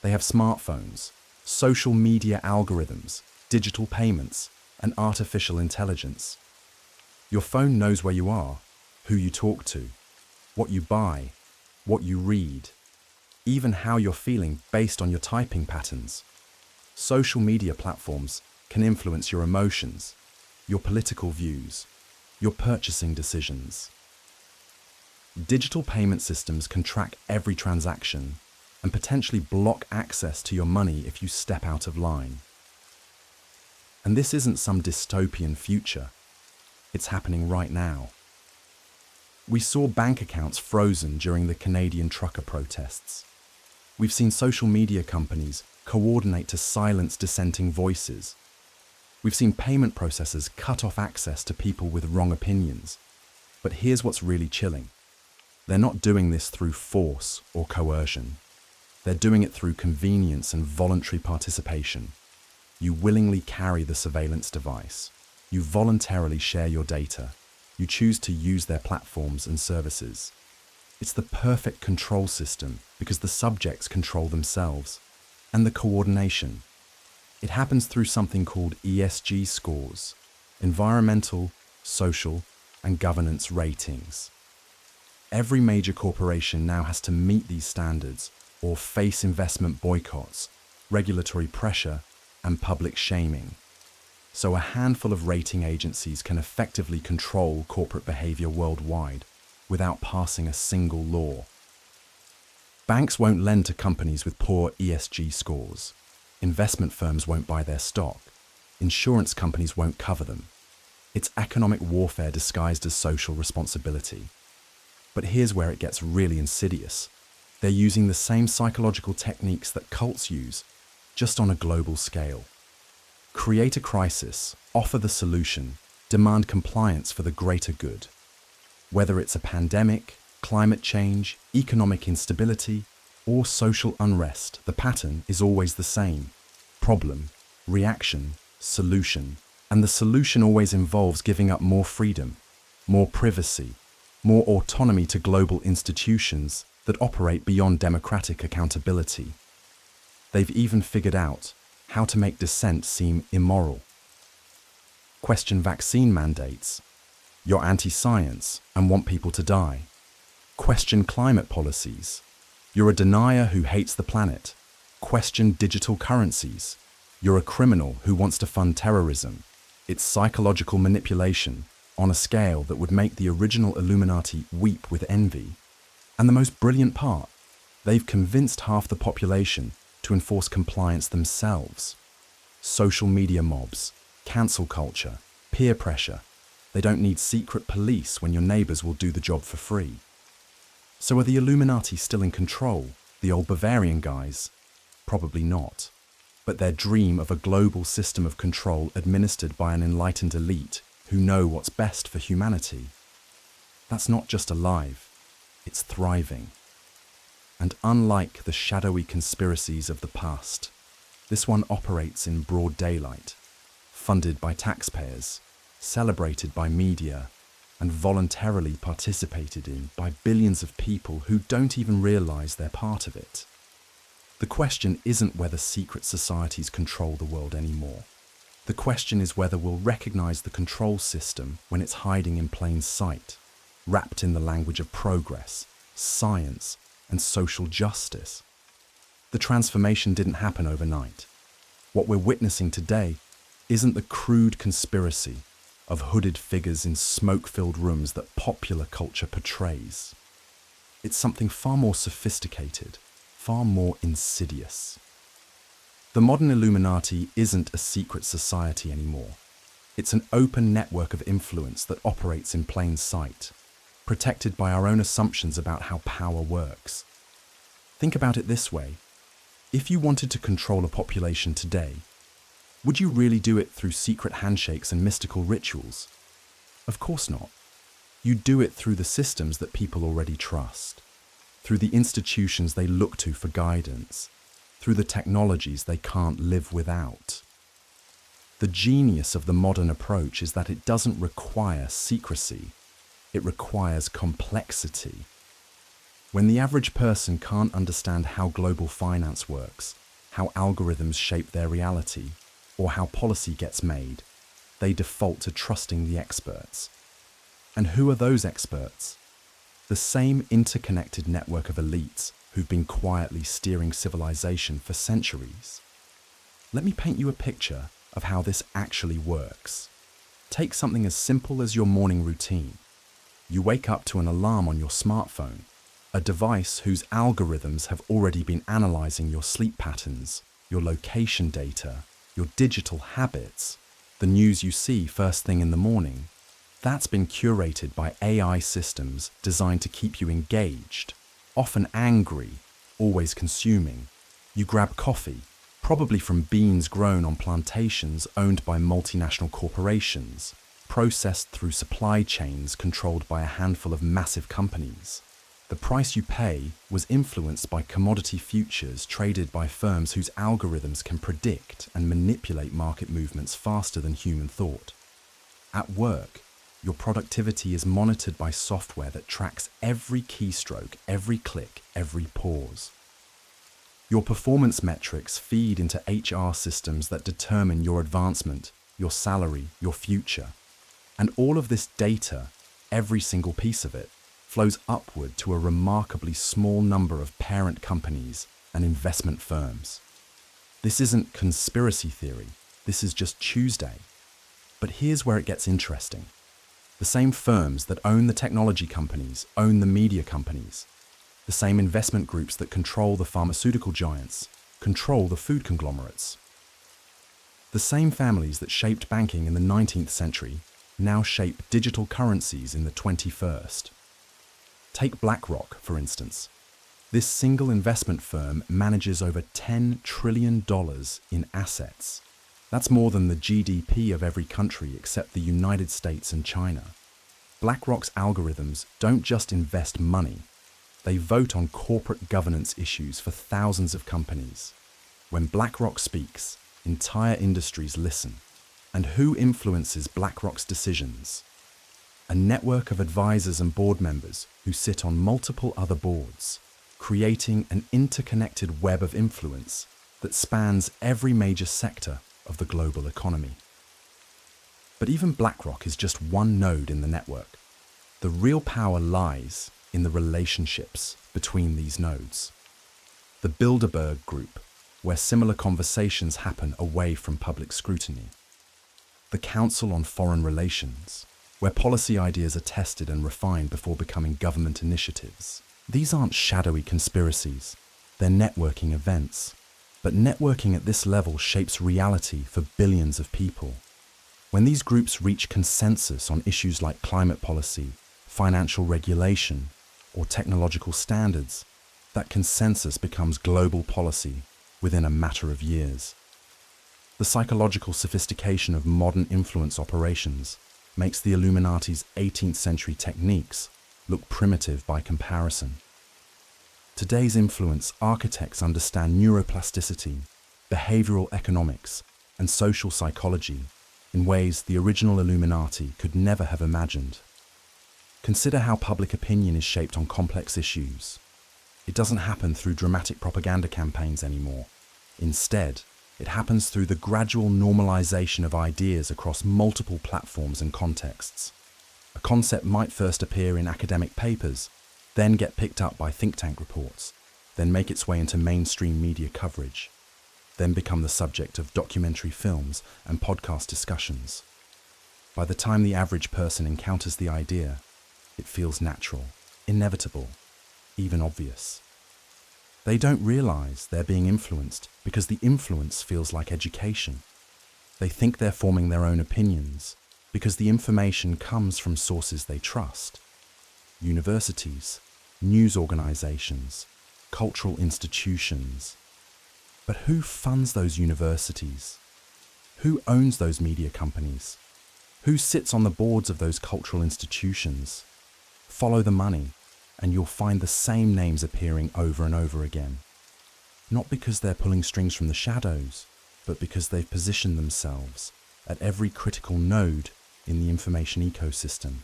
They have smartphones, social media algorithms, digital payments, and artificial intelligence. Your phone knows where you are, who you talk to, what you buy, what you read, even how you're feeling based on your typing patterns. Social media platforms can influence your emotions, your political views, your purchasing decisions. Digital payment systems can track every transaction and potentially block access to your money if you step out of line. And this isn't some dystopian future. It's happening right now. We saw bank accounts frozen during the Canadian trucker protests. We've seen social media companies coordinate to silence dissenting voices. We've seen payment processors cut off access to people with wrong opinions. But here's what's really chilling. They're not doing this through force or coercion. They're doing it through convenience and voluntary participation. You willingly carry the surveillance device. You voluntarily share your data. You choose to use their platforms and services. It's the perfect control system because the subjects control themselves. And the coordination. It happens through something called ESG scores, environmental, social, and governance ratings. Every major corporation now has to meet these standards or face investment boycotts, regulatory pressure, and public shaming. So a handful of rating agencies can effectively control corporate behavior worldwide without passing a single law. Banks won't lend to companies with poor ESG scores. Investment firms won't buy their stock. Insurance companies won't cover them. It's economic warfare disguised as social responsibility. But here's where it gets really insidious. They're using the same psychological techniques that cults use, just on a global scale. Create a crisis, offer the solution, demand compliance for the greater good. Whether it's a pandemic, climate change, economic instability, or social unrest, the pattern is always the same. Problem, reaction, solution. And the solution always involves giving up more freedom, more privacy, more autonomy to global institutions that operate beyond democratic accountability. They've even figured out how to make dissent seem immoral. Question vaccine mandates. You're anti-science and want people to die. Question climate policies. You're a denier who hates the planet. Question digital currencies. You're a criminal who wants to fund terrorism. It's psychological manipulation on a scale that would make the original Illuminati weep with envy. And the most brilliant part, they've convinced half the population to enforce compliance themselves. Social media mobs, cancel culture, peer pressure. They don't need secret police when your neighbors will do the job for free. So are the Illuminati still in control? The old Bavarian guys? Probably not. But their dream of a global system of control administered by an enlightened elite who know what's best for humanity. That's not just alive, it's thriving. And unlike the shadowy conspiracies of the past, this one operates in broad daylight, funded by taxpayers, celebrated by media, and voluntarily participated in by billions of people who don't even realize they're part of it. The question isn't whether secret societies control the world anymore. The question is whether we'll recognize the control system when it's hiding in plain sight, wrapped in the language of progress, science, and social justice. The transformation didn't happen overnight. What we're witnessing today isn't the crude conspiracy of hooded figures in smoke-filled rooms that popular culture portrays. It's something far more sophisticated, far more insidious. The modern Illuminati isn't a secret society anymore. It's an open network of influence that operates in plain sight, protected by our own assumptions about how power works. Think about it this way. If you wanted to control a population today, would you really do it through secret handshakes and mystical rituals? Of course not. You'd do it through the systems that people already trust, through the institutions they look to for guidance, through the technologies they can't live without. The genius of the modern approach is that it doesn't require secrecy, it requires complexity. When the average person can't understand how global finance works, how algorithms shape their reality, or how policy gets made, they default to trusting the experts. And who are those experts? The same interconnected network of elites who've been quietly steering civilization for centuries. Let me paint you a picture of how this actually works. Take something as simple as your morning routine. You wake up to an alarm on your smartphone, a device whose algorithms have already been analyzing your sleep patterns, your location data, your digital habits, the news you see first thing in the morning. That's been curated by AI systems designed to keep you engaged, often angry, always consuming. You grab coffee, probably from beans grown on plantations owned by multinational corporations, processed through supply chains controlled by a handful of massive companies. The price you pay was influenced by commodity futures traded by firms whose algorithms can predict and manipulate market movements faster than human thought. At work, your productivity is monitored by software that tracks every keystroke, every click, every pause. Your performance metrics feed into HR systems that determine your advancement, your salary, your future. And all of this data, every single piece of it, flows upward to a remarkably small number of parent companies and investment firms. This isn't conspiracy theory, this is just Tuesday. But here's where it gets interesting. The same firms that own the technology companies own the media companies. The same investment groups that control the pharmaceutical giants control the food conglomerates. The same families that shaped banking in the 19th century now shape digital currencies in the 21st. Take BlackRock, for instance. This single investment firm manages over $10 trillion in assets. That's more than the GDP of every country except the United States and China. BlackRock's algorithms don't just invest money, they vote on corporate governance issues for thousands of companies. When BlackRock speaks, entire industries listen. And who influences BlackRock's decisions? A network of advisors and board members who sit on multiple other boards, creating an interconnected web of influence that spans every major sector of the global economy. But even BlackRock is just one node in the network. The real power lies in the relationships between these nodes. The Bilderberg Group, where similar conversations happen away from public scrutiny. The Council on Foreign Relations, where policy ideas are tested and refined before becoming government initiatives. These aren't shadowy conspiracies, they're networking events. But networking at this level shapes reality for billions of people. When these groups reach consensus on issues like climate policy, financial regulation, or technological standards, that consensus becomes global policy within a matter of years. The psychological sophistication of modern influence operations makes the Illuminati's 18th century techniques look primitive by comparison. Today's influence architects understand neuroplasticity, behavioral economics, and social psychology in ways the original Illuminati could never have imagined. Consider how public opinion is shaped on complex issues. It doesn't happen through dramatic propaganda campaigns anymore. Instead, it happens through the gradual normalization of ideas across multiple platforms and contexts. A concept might first appear in academic papers, then get picked up by think tank reports, then make its way into mainstream media coverage, then become the subject of documentary films and podcast discussions. By the time the average person encounters the idea, it feels natural, inevitable, even obvious. They don't realize they're being influenced because the influence feels like education. They think they're forming their own opinions because the information comes from sources they trust. Universities, news organizations, cultural institutions. But who funds those universities? Who owns those media companies? Who sits on the boards of those cultural institutions? Follow the money, and you'll find the same names appearing over and over again. Not because they're pulling strings from the shadows, but because they've positioned themselves at every critical node in the information ecosystem.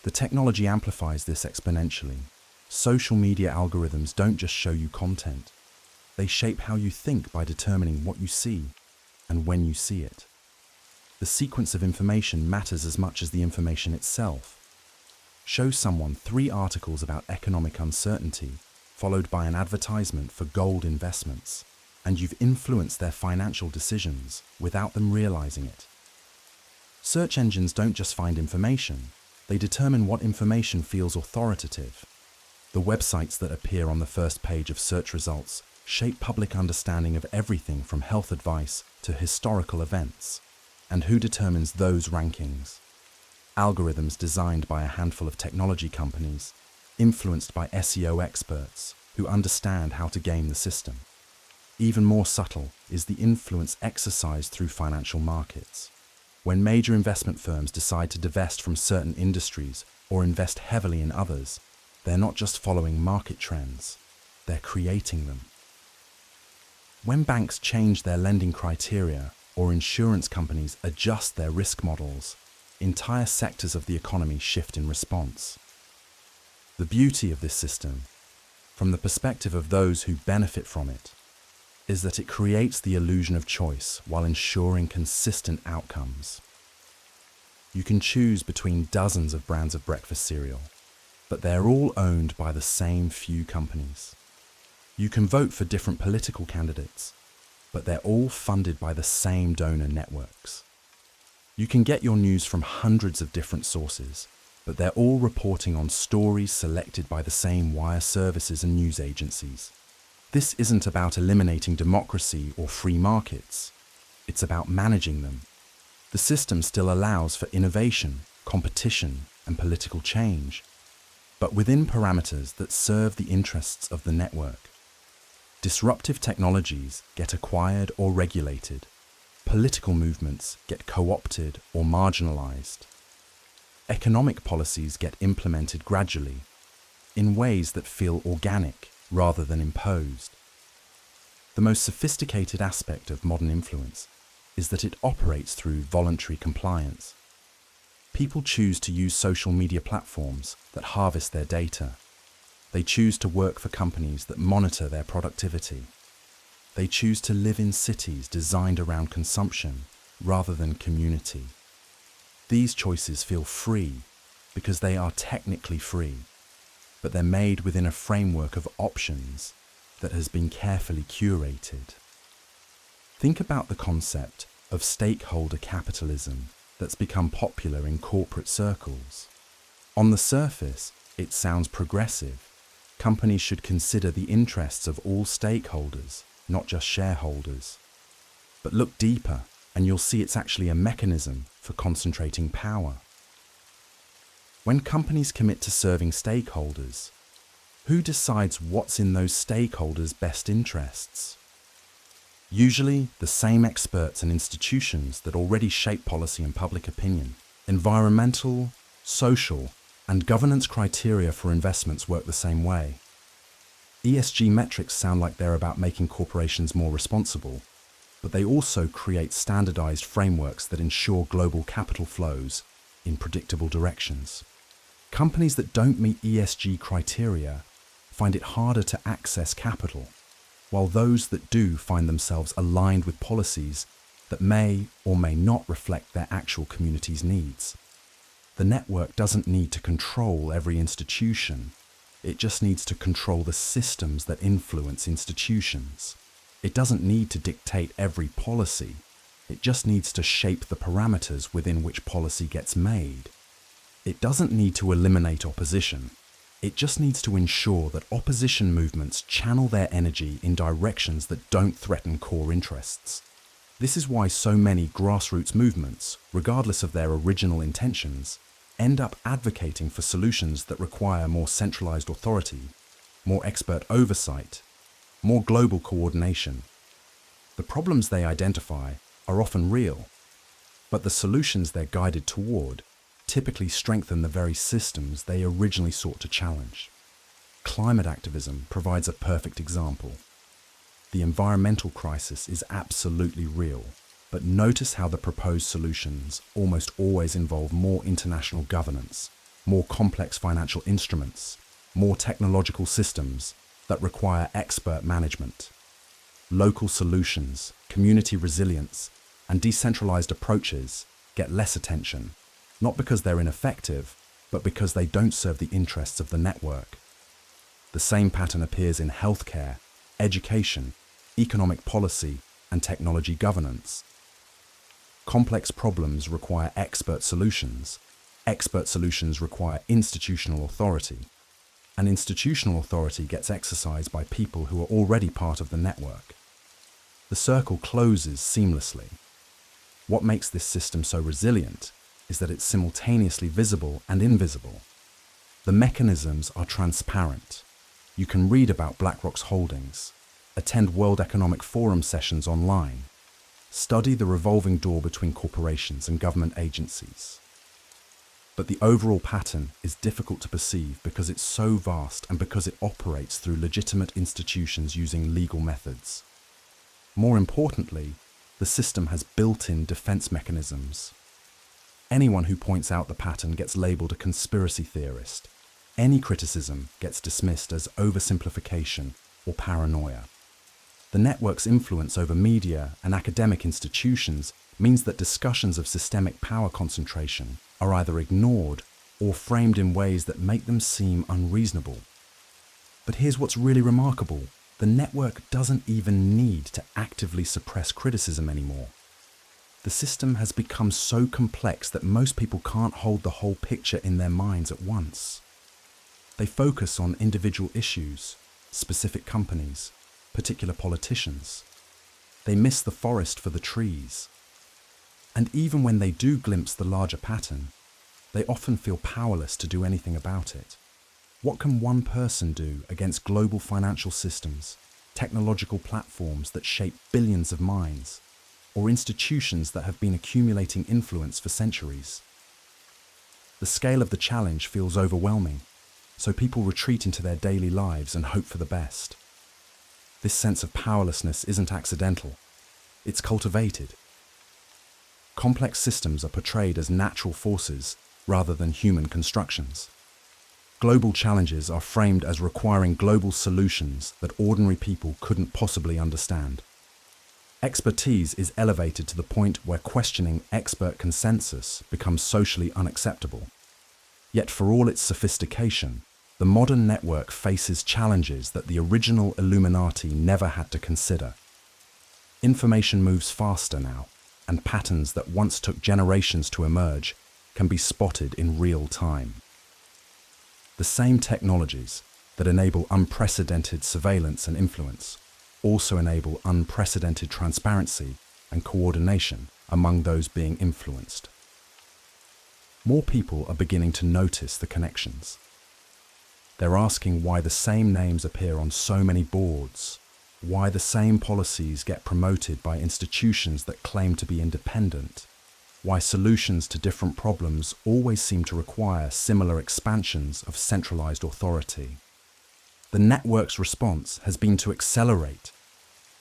The technology amplifies this exponentially. Social media algorithms don't just show you content. They shape how you think by determining what you see and when you see it. The sequence of information matters as much as the information itself. Show someone 3 articles about economic uncertainty, followed by an advertisement for gold investments, and you've influenced their financial decisions without them realizing it. Search engines don't just find information, they determine what information feels authoritative. The websites that appear on the first page of search results shape public understanding of everything from health advice to historical events. And who determines those rankings? Algorithms designed by a handful of technology companies, influenced by SEO experts who understand how to game the system. Even more subtle is the influence exercised through financial markets. When major investment firms decide to divest from certain industries or invest heavily in others, they're not just following market trends, they're creating them. When banks change their lending criteria or insurance companies adjust their risk models, entire sectors of the economy shift in response. The beauty of this system, from the perspective of those who benefit from it, is that it creates the illusion of choice while ensuring consistent outcomes. You can choose between dozens of brands of breakfast cereal, but they're all owned by the same few companies. You can vote for different political candidates, but they're all funded by the same donor networks. You can get your news from hundreds of different sources, but they're all reporting on stories selected by the same wire services and news agencies. This isn't about eliminating democracy or free markets. It's about managing them. The system still allows for innovation, competition, and political change, but within parameters that serve the interests of the network. Disruptive technologies get acquired or regulated. Political movements get co-opted or marginalized. Economic policies get implemented gradually, in ways that feel organic rather than imposed. The most sophisticated aspect of modern influence is that it operates through voluntary compliance. People choose to use social media platforms that harvest their data. They choose to work for companies that monitor their productivity. They choose to live in cities designed around consumption rather than community. These choices feel free because they are technically free, but they're made within a framework of options that has been carefully curated. Think about the concept of stakeholder capitalism that's become popular in corporate circles. On the surface, it sounds progressive. Companies should consider the interests of all stakeholders, not just shareholders. But look deeper, and you'll see it's actually a mechanism for concentrating power. When companies commit to serving stakeholders, who decides what's in those stakeholders' best interests? Usually, the same experts and institutions that already shape policy and public opinion. Environmental, social, and governance criteria for investments work the same way. ESG metrics sound like they're about making corporations more responsible, but they also create standardized frameworks that ensure global capital flows in predictable directions. Companies that don't meet ESG criteria find it harder to access capital, while those that do find themselves aligned with policies that may or may not reflect their actual community's needs. The network doesn't need to control every institution. It just needs to control the systems that influence institutions. It doesn't need to dictate every policy. It just needs to shape the parameters within which policy gets made. It doesn't need to eliminate opposition. It just needs to ensure that opposition movements channel their energy in directions that don't threaten core interests. This is why so many grassroots movements, regardless of their original intentions, end up advocating for solutions that require more centralized authority, more expert oversight, more global coordination. The problems they identify are often real, but the solutions they're guided toward typically strengthen the very systems they originally sought to challenge. Climate activism provides a perfect example. The environmental crisis is absolutely real, but notice how the proposed solutions almost always involve more international governance, more complex financial instruments, more technological systems that require expert management. Local solutions, community resilience, and decentralized approaches get less attention, not because they're ineffective, but because they don't serve the interests of the network. The same pattern appears in healthcare, education, economic policy, and technology governance. Complex problems require expert solutions require institutional authority, and institutional authority gets exercised by people who are already part of the network. The circle closes seamlessly. What makes this system so resilient is that it's simultaneously visible and invisible. The mechanisms are transparent. You can read about BlackRock's holdings, attend World Economic Forum sessions online, study the revolving door between corporations and government agencies. But the overall pattern is difficult to perceive because it's so vast and because it operates through legitimate institutions using legal methods. More importantly, the system has built-in defense mechanisms. Anyone who points out the pattern gets labeled a conspiracy theorist. Any criticism gets dismissed as oversimplification or paranoia. The network's influence over media and academic institutions means that discussions of systemic power concentration are either ignored or framed in ways that make them seem unreasonable. But here's what's really remarkable. The network doesn't even need to actively suppress criticism anymore. The system has become so complex that most people can't hold the whole picture in their minds at once. They focus on individual issues, specific companies, particular politicians. They miss the forest for the trees. And even when they do glimpse the larger pattern, they often feel powerless to do anything about it. What can one person do against global financial systems, technological platforms that shape billions of minds, or institutions that have been accumulating influence for centuries? The scale of the challenge feels overwhelming, so people retreat into their daily lives and hope for the best. This sense of powerlessness isn't accidental. It's cultivated. Complex systems are portrayed as natural forces rather than human constructions. Global challenges are framed as requiring global solutions that ordinary people couldn't possibly understand. Expertise is elevated to the point where questioning expert consensus becomes socially unacceptable. Yet for all its sophistication, the modern network faces challenges that the original Illuminati never had to consider. Information moves faster now, and patterns that once took generations to emerge can be spotted in real time. The same technologies that enable unprecedented surveillance and influence also enable unprecedented transparency and coordination among those being influenced. More people are beginning to notice the connections. They're asking why the same names appear on so many boards, why the same policies get promoted by institutions that claim to be independent, why solutions to different problems always seem to require similar expansions of centralized authority. The network's response has been to accelerate.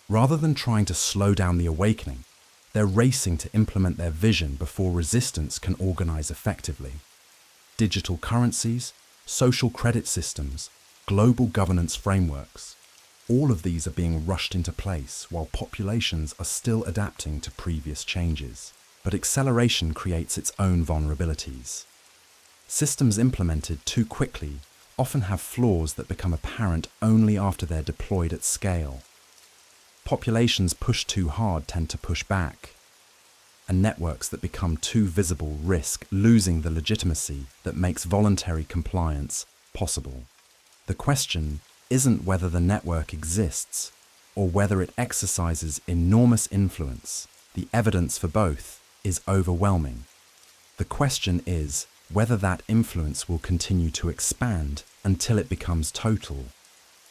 Rather than trying to slow down the awakening, they're racing to implement their vision before resistance can organize effectively. digital currencies, social credit systems, global governance frameworks. All of these are being rushed into place while populations are still adapting to previous changes. But acceleration creates its own vulnerabilities. Systems implemented too quickly often have flaws that become apparent only after they're deployed at scale. Populations pushed too hard tend to push back, and networks that become too visible risk losing the legitimacy that makes voluntary compliance possible. The question isn't whether the network exists or whether it exercises enormous influence. The evidence for both is overwhelming. The question is whether that influence will continue to expand until it becomes total,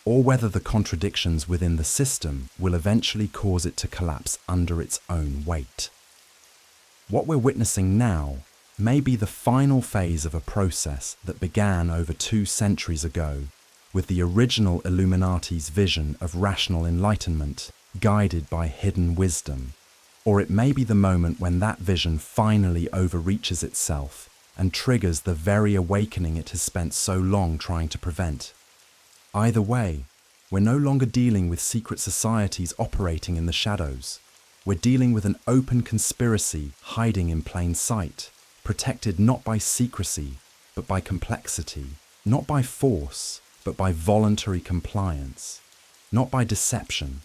or whether the contradictions within the system will eventually cause it to collapse under its own weight. What we're witnessing now may be the final phase of a process that began over 2 centuries ago with the original Illuminati's vision of rational enlightenment guided by hidden wisdom. Or it may be the moment when that vision finally overreaches itself and triggers the very awakening it has spent so long trying to prevent. Either way, we're no longer dealing with secret societies operating in the shadows. We're dealing with an open conspiracy hiding in plain sight, protected not by secrecy, but by complexity, not by force, but by voluntary compliance, not by deception,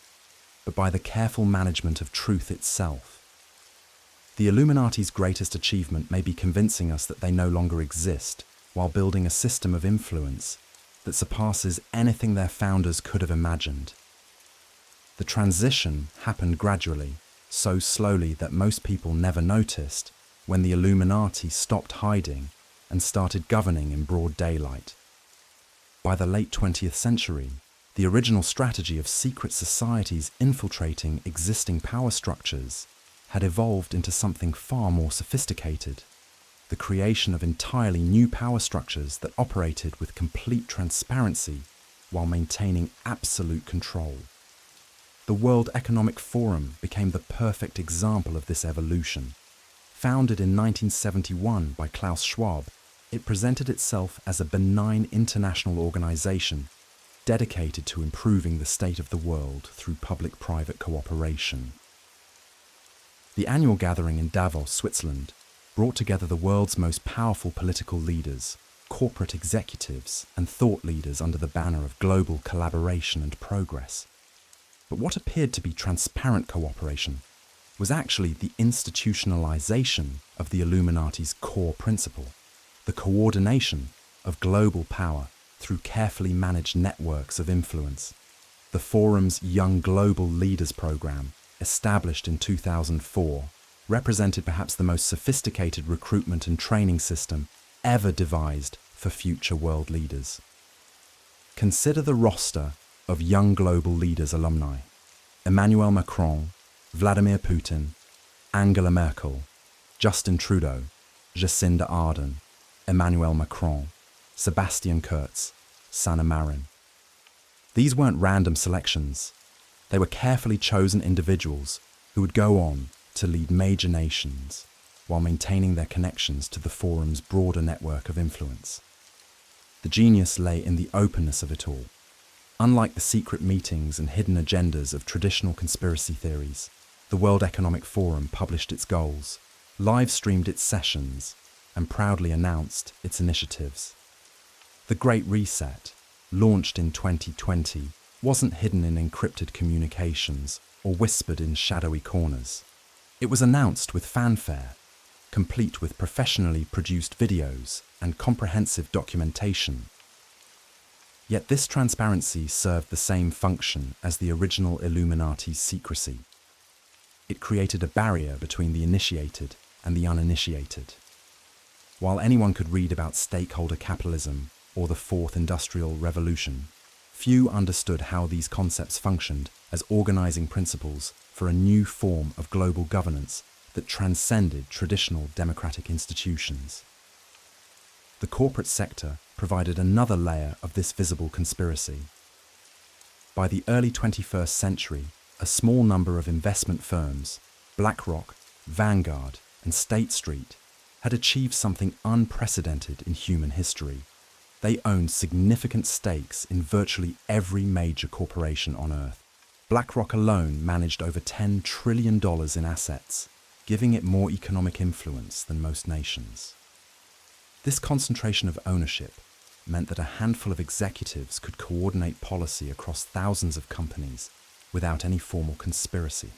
but by the careful management of truth itself. The Illuminati's greatest achievement may be convincing us that they no longer exist, while building a system of influence that surpasses anything their founders could have imagined. The transition happened gradually, so slowly that most people never noticed when the Illuminati stopped hiding and started governing in broad daylight. By the late 20th century, the original strategy of secret societies infiltrating existing power structures had evolved into something far more sophisticated: the creation of entirely new power structures that operated with complete transparency while maintaining absolute control. The World Economic Forum became the perfect example of this evolution. Founded in 1971 by Klaus Schwab, it presented itself as a benign international organization dedicated to improving the state of the world through public-private cooperation. The annual gathering in Davos, Switzerland, brought together the world's most powerful political leaders, corporate executives, and thought leaders under the banner of global collaboration and progress. But what appeared to be transparent cooperation was actually the institutionalization of the Illuminati's core principle, the coordination of global power through carefully managed networks of influence. The Forum's Young Global Leaders program, established in 2004, represented perhaps the most sophisticated recruitment and training system ever devised for future world leaders. Consider the roster of Young Global Leaders alumni: Emmanuel Macron, Vladimir Putin, Angela Merkel, Justin Trudeau, Jacinda Ardern, Emmanuel Macron, Sebastian Kurz, Sanna Marin. These weren't random selections. They were carefully chosen individuals who would go on to lead major nations while maintaining their connections to the Forum's broader network of influence. The genius lay in the openness of it all. Unlike the secret meetings and hidden agendas of traditional conspiracy theories, the World Economic Forum published its goals, live-streamed its sessions, and proudly announced its initiatives. The Great Reset, launched in 2020, wasn't hidden in encrypted communications or whispered in shadowy corners. It was announced with fanfare, complete with professionally produced videos and comprehensive documentation. Yet this transparency served the same function as the original Illuminati's secrecy. It created a barrier between the initiated and the uninitiated. While anyone could read about stakeholder capitalism or the Fourth Industrial Revolution, few understood how these concepts functioned as organizing principles for a new form of global governance that transcended traditional democratic institutions. The corporate sector provided another layer of this visible conspiracy. By the early 21st century, a small number of investment firms, BlackRock, Vanguard, and State Street, had achieved something unprecedented in human history. They owned significant stakes in virtually every major corporation on Earth. BlackRock alone managed over $10 trillion in assets, giving it more economic influence than most nations. This concentration of ownership meant that a handful of executives could coordinate policy across thousands of companies without any formal conspiracy.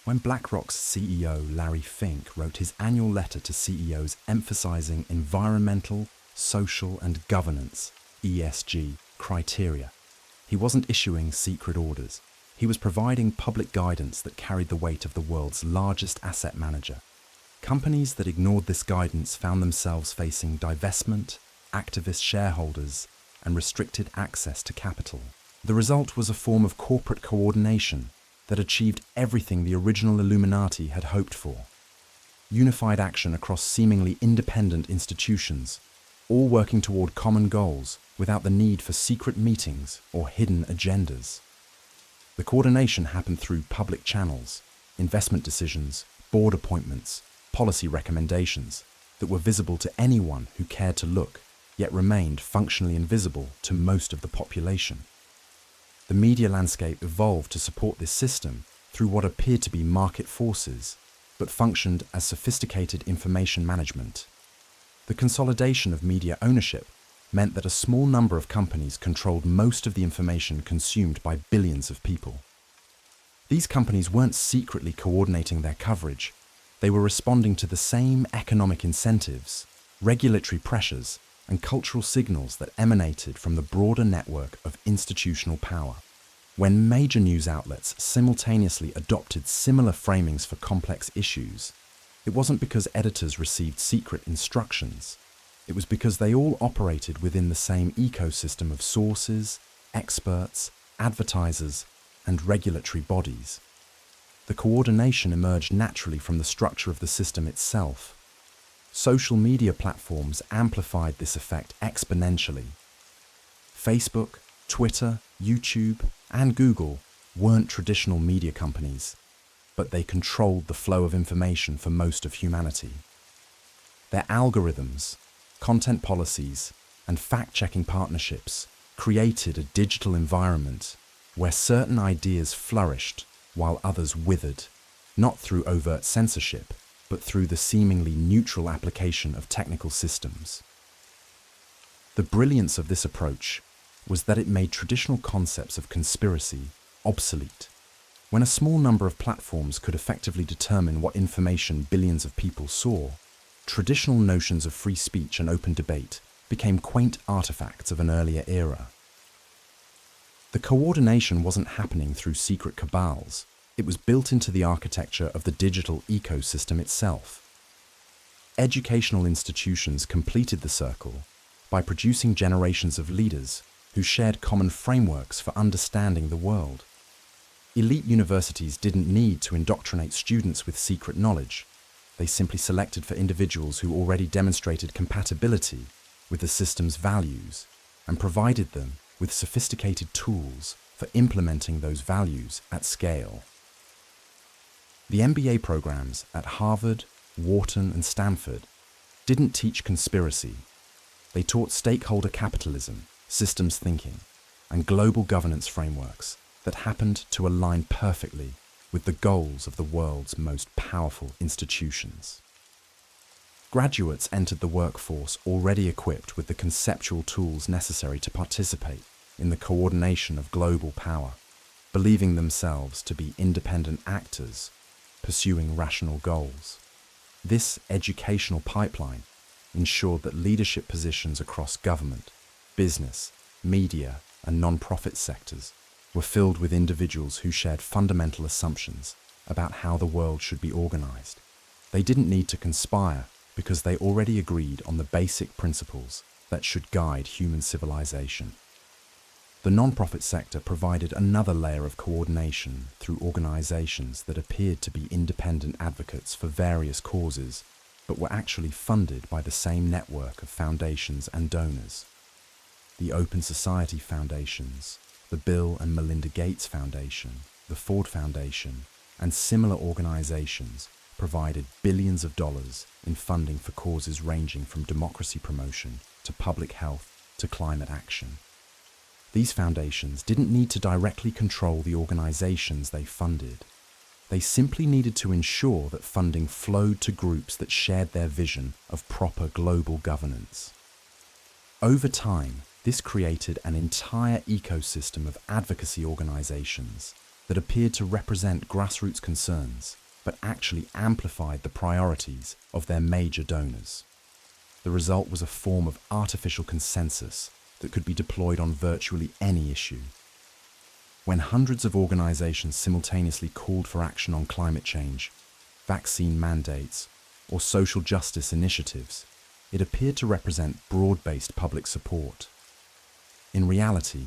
When BlackRock's CEO Larry Fink wrote his annual letter to CEOs emphasizing environmental, social, and governance (ESG) criteria, he wasn't issuing secret orders. He was providing public guidance that carried the weight of the world's largest asset manager. Companies that ignored this guidance found themselves facing divestment, activist shareholders, and restricted access to capital. The result was a form of corporate coordination that achieved everything the original Illuminati had hoped for. Unified action across seemingly independent institutions, all working toward common goals without the need for secret meetings or hidden agendas. The coordination happened through public channels, investment decisions, board appointments, policy recommendations that were visible to anyone who cared to look, yet remained functionally invisible to most of the population. The media landscape evolved to support this system through what appeared to be market forces, but functioned as sophisticated information management. The consolidation of media ownership meant that a small number of companies controlled most of the information consumed by billions of people. These companies weren't secretly coordinating their coverage. They were responding to the same economic incentives, regulatory pressures, and cultural signals that emanated from the broader network of institutional power. When major news outlets simultaneously adopted similar framings for complex issues, it wasn't because editors received secret instructions. It was because they all operated within the same ecosystem of sources, experts, advertisers, and regulatory bodies. The coordination emerged naturally from the structure of the system itself. Social media platforms amplified this effect exponentially. Facebook, Twitter, YouTube, and Google weren't traditional media companies, but they controlled the flow of information for most of humanity. Their algorithms, content policies, and fact-checking partnerships created a digital environment where certain ideas flourished while others withered, not through overt censorship, but through the seemingly neutral application of technical systems. The brilliance of this approach was that it made traditional concepts of conspiracy obsolete. When a small number of platforms could effectively determine what information billions of people saw, traditional notions of free speech and open debate became quaint artifacts of an earlier era. The coordination wasn't happening through secret cabals. It was built into the architecture of the digital ecosystem itself. Educational institutions completed the circle by producing generations of leaders who shared common frameworks for understanding the world. Elite universities didn't need to indoctrinate students with secret knowledge. They simply selected for individuals who already demonstrated compatibility with the system's values and provided them with sophisticated tools for implementing those values at scale. The MBA programs at Harvard, Wharton, and Stanford didn't teach conspiracy. They taught stakeholder capitalism, systems thinking, and global governance frameworks that happened to align perfectly with the goals of the world's most powerful institutions. Graduates entered the workforce already equipped with the conceptual tools necessary to participate in the coordination of global power, believing themselves to be independent actors pursuing rational goals. This educational pipeline ensured that leadership positions across government, business, media, and non-profit sectors were filled with individuals who shared fundamental assumptions about how the world should be organized. They didn't need to conspire because they already agreed on the basic principles that should guide human civilization. The non-profit sector provided another layer of coordination through organizations that appeared to be independent advocates for various causes, but were actually funded by the same network of foundations and donors. The Open Society Foundations, the Bill and Melinda Gates Foundation, the Ford Foundation, and similar organizations provided billions of dollars in funding for causes ranging from democracy promotion to public health to climate action. These foundations didn't need to directly control the organizations they funded. They simply needed to ensure that funding flowed to groups that shared their vision of proper global governance. Over time, this created an entire ecosystem of advocacy organizations that appeared to represent grassroots concerns, but actually amplified the priorities of their major donors. The result was a form of artificial consensus that could be deployed on virtually any issue. When hundreds of organizations simultaneously called for action on climate change, vaccine mandates, or social justice initiatives, it appeared to represent broad-based public support. In reality,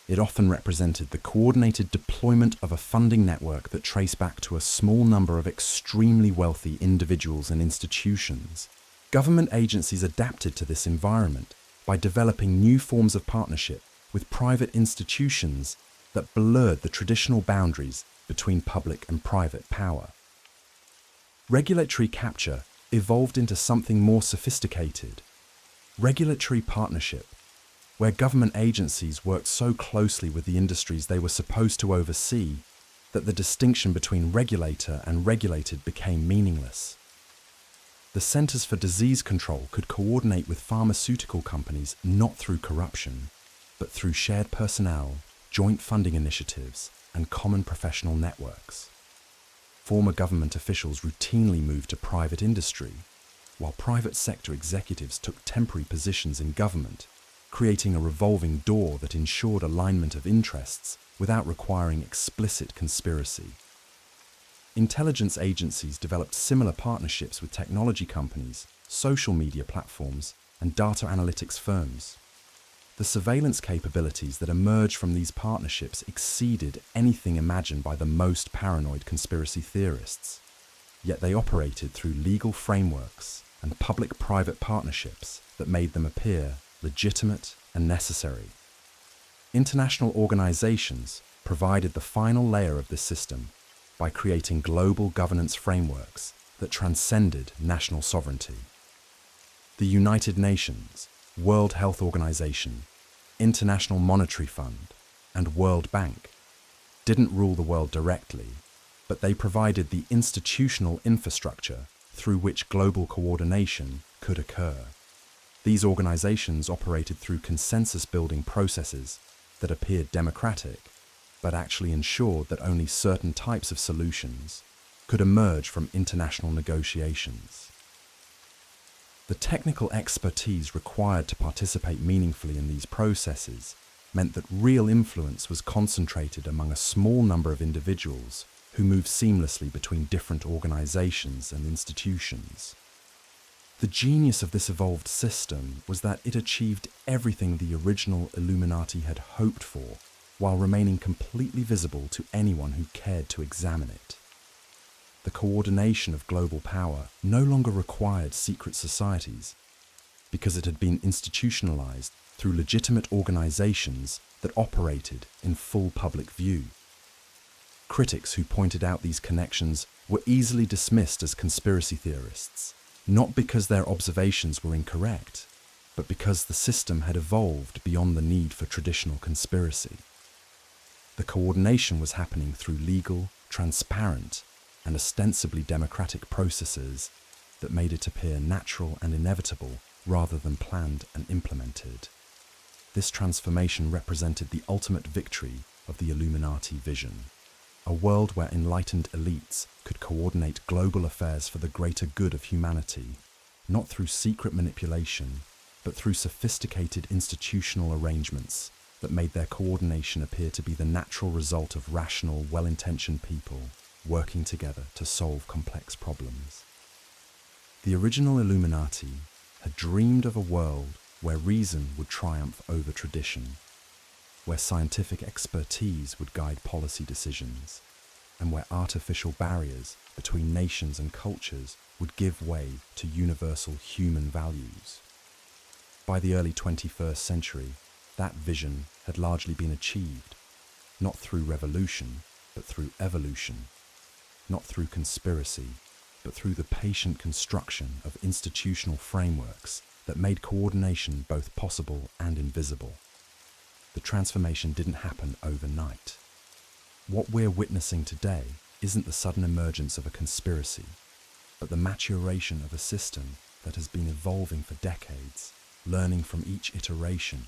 it often represented the coordinated deployment of a funding network that traced back to a small number of extremely wealthy individuals and institutions. Government agencies adapted to this environment by developing new forms of partnership with private institutions that blurred the traditional boundaries between public and private power. Regulatory capture evolved into something more sophisticated. Regulatory partnership, where government agencies worked so closely with the industries they were supposed to oversee that the distinction between regulator and regulated became meaningless. The Centers for Disease Control could coordinate with pharmaceutical companies not through corruption, but through shared personnel, joint funding initiatives, and common professional networks. Former government officials routinely moved to private industry, while private sector executives took temporary positions in government, creating a revolving door that ensured alignment of interests without requiring explicit conspiracy. Intelligence agencies developed similar partnerships with technology companies, social media platforms, and data analytics firms. The surveillance capabilities that emerged from these partnerships exceeded anything imagined by the most paranoid conspiracy theorists. Yet they operated through legal frameworks and public-private partnerships that made them appear legitimate and necessary. International organizations provided the final layer of this system by creating global governance frameworks that transcended national sovereignty. The United Nations, World Health Organization, International Monetary Fund, and World Bank didn't rule the world directly, but they provided the institutional infrastructure through which global coordination could occur. These organizations operated through consensus-building processes that appeared democratic, but actually ensured that only certain types of solutions could emerge from international negotiations. The technical expertise required to participate meaningfully in these processes meant that real influence was concentrated among a small number of individuals who moved seamlessly between different organizations and institutions. The genius of this evolved system was that it achieved everything the original Illuminati had hoped for, while remaining completely visible to anyone who cared to examine it. The coordination of global power no longer required secret societies, because it had been institutionalized through legitimate organizations that operated in full public view. Critics who pointed out these connections were easily dismissed as conspiracy theorists, not because their observations were incorrect, but because the system had evolved beyond the need for traditional conspiracy. The coordination was happening through legal, transparent, and ostensibly democratic processes that made it appear natural and inevitable rather than planned and implemented. This transformation represented the ultimate victory of the Illuminati vision, a world where enlightened elites could coordinate global affairs for the greater good of humanity, not through secret manipulation, but through sophisticated institutional arrangements that made their coordination appear to be the natural result of rational, well-intentioned people working together to solve complex problems. The original Illuminati had dreamed of a world where reason would triumph over tradition, where scientific expertise would guide policy decisions, and where artificial barriers between nations and cultures would give way to universal human values. By the early 21st century, that vision had largely been achieved, not through revolution, but through evolution, not through conspiracy, but through the patient construction of institutional frameworks that made coordination both possible and invisible. The transformation didn't happen overnight. What we're witnessing today isn't the sudden emergence of a conspiracy, but the maturation of a system that has been evolving for decades, learning from each iteration,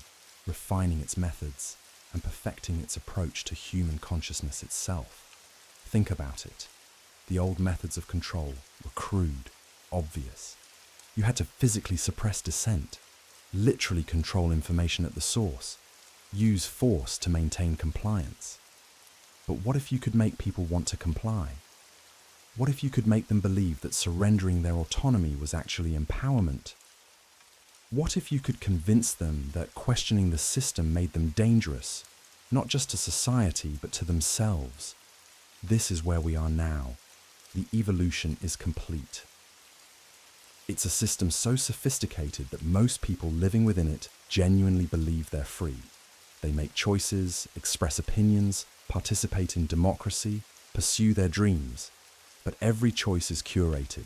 refining its methods, and perfecting its approach to human consciousness itself. Think about it. The old methods of control were crude, obvious. You had to physically suppress dissent, literally control information at the source, use force to maintain compliance. But what if you could make people want to comply? What if you could make them believe that surrendering their autonomy was actually empowerment? What if you could convince them that questioning the system made them dangerous, not just to society, but to themselves? This is where we are now. The evolution is complete. It's a system so sophisticated that most people living within it genuinely believe they're free. They make choices, express opinions, participate in democracy, pursue their dreams. But every choice is curated.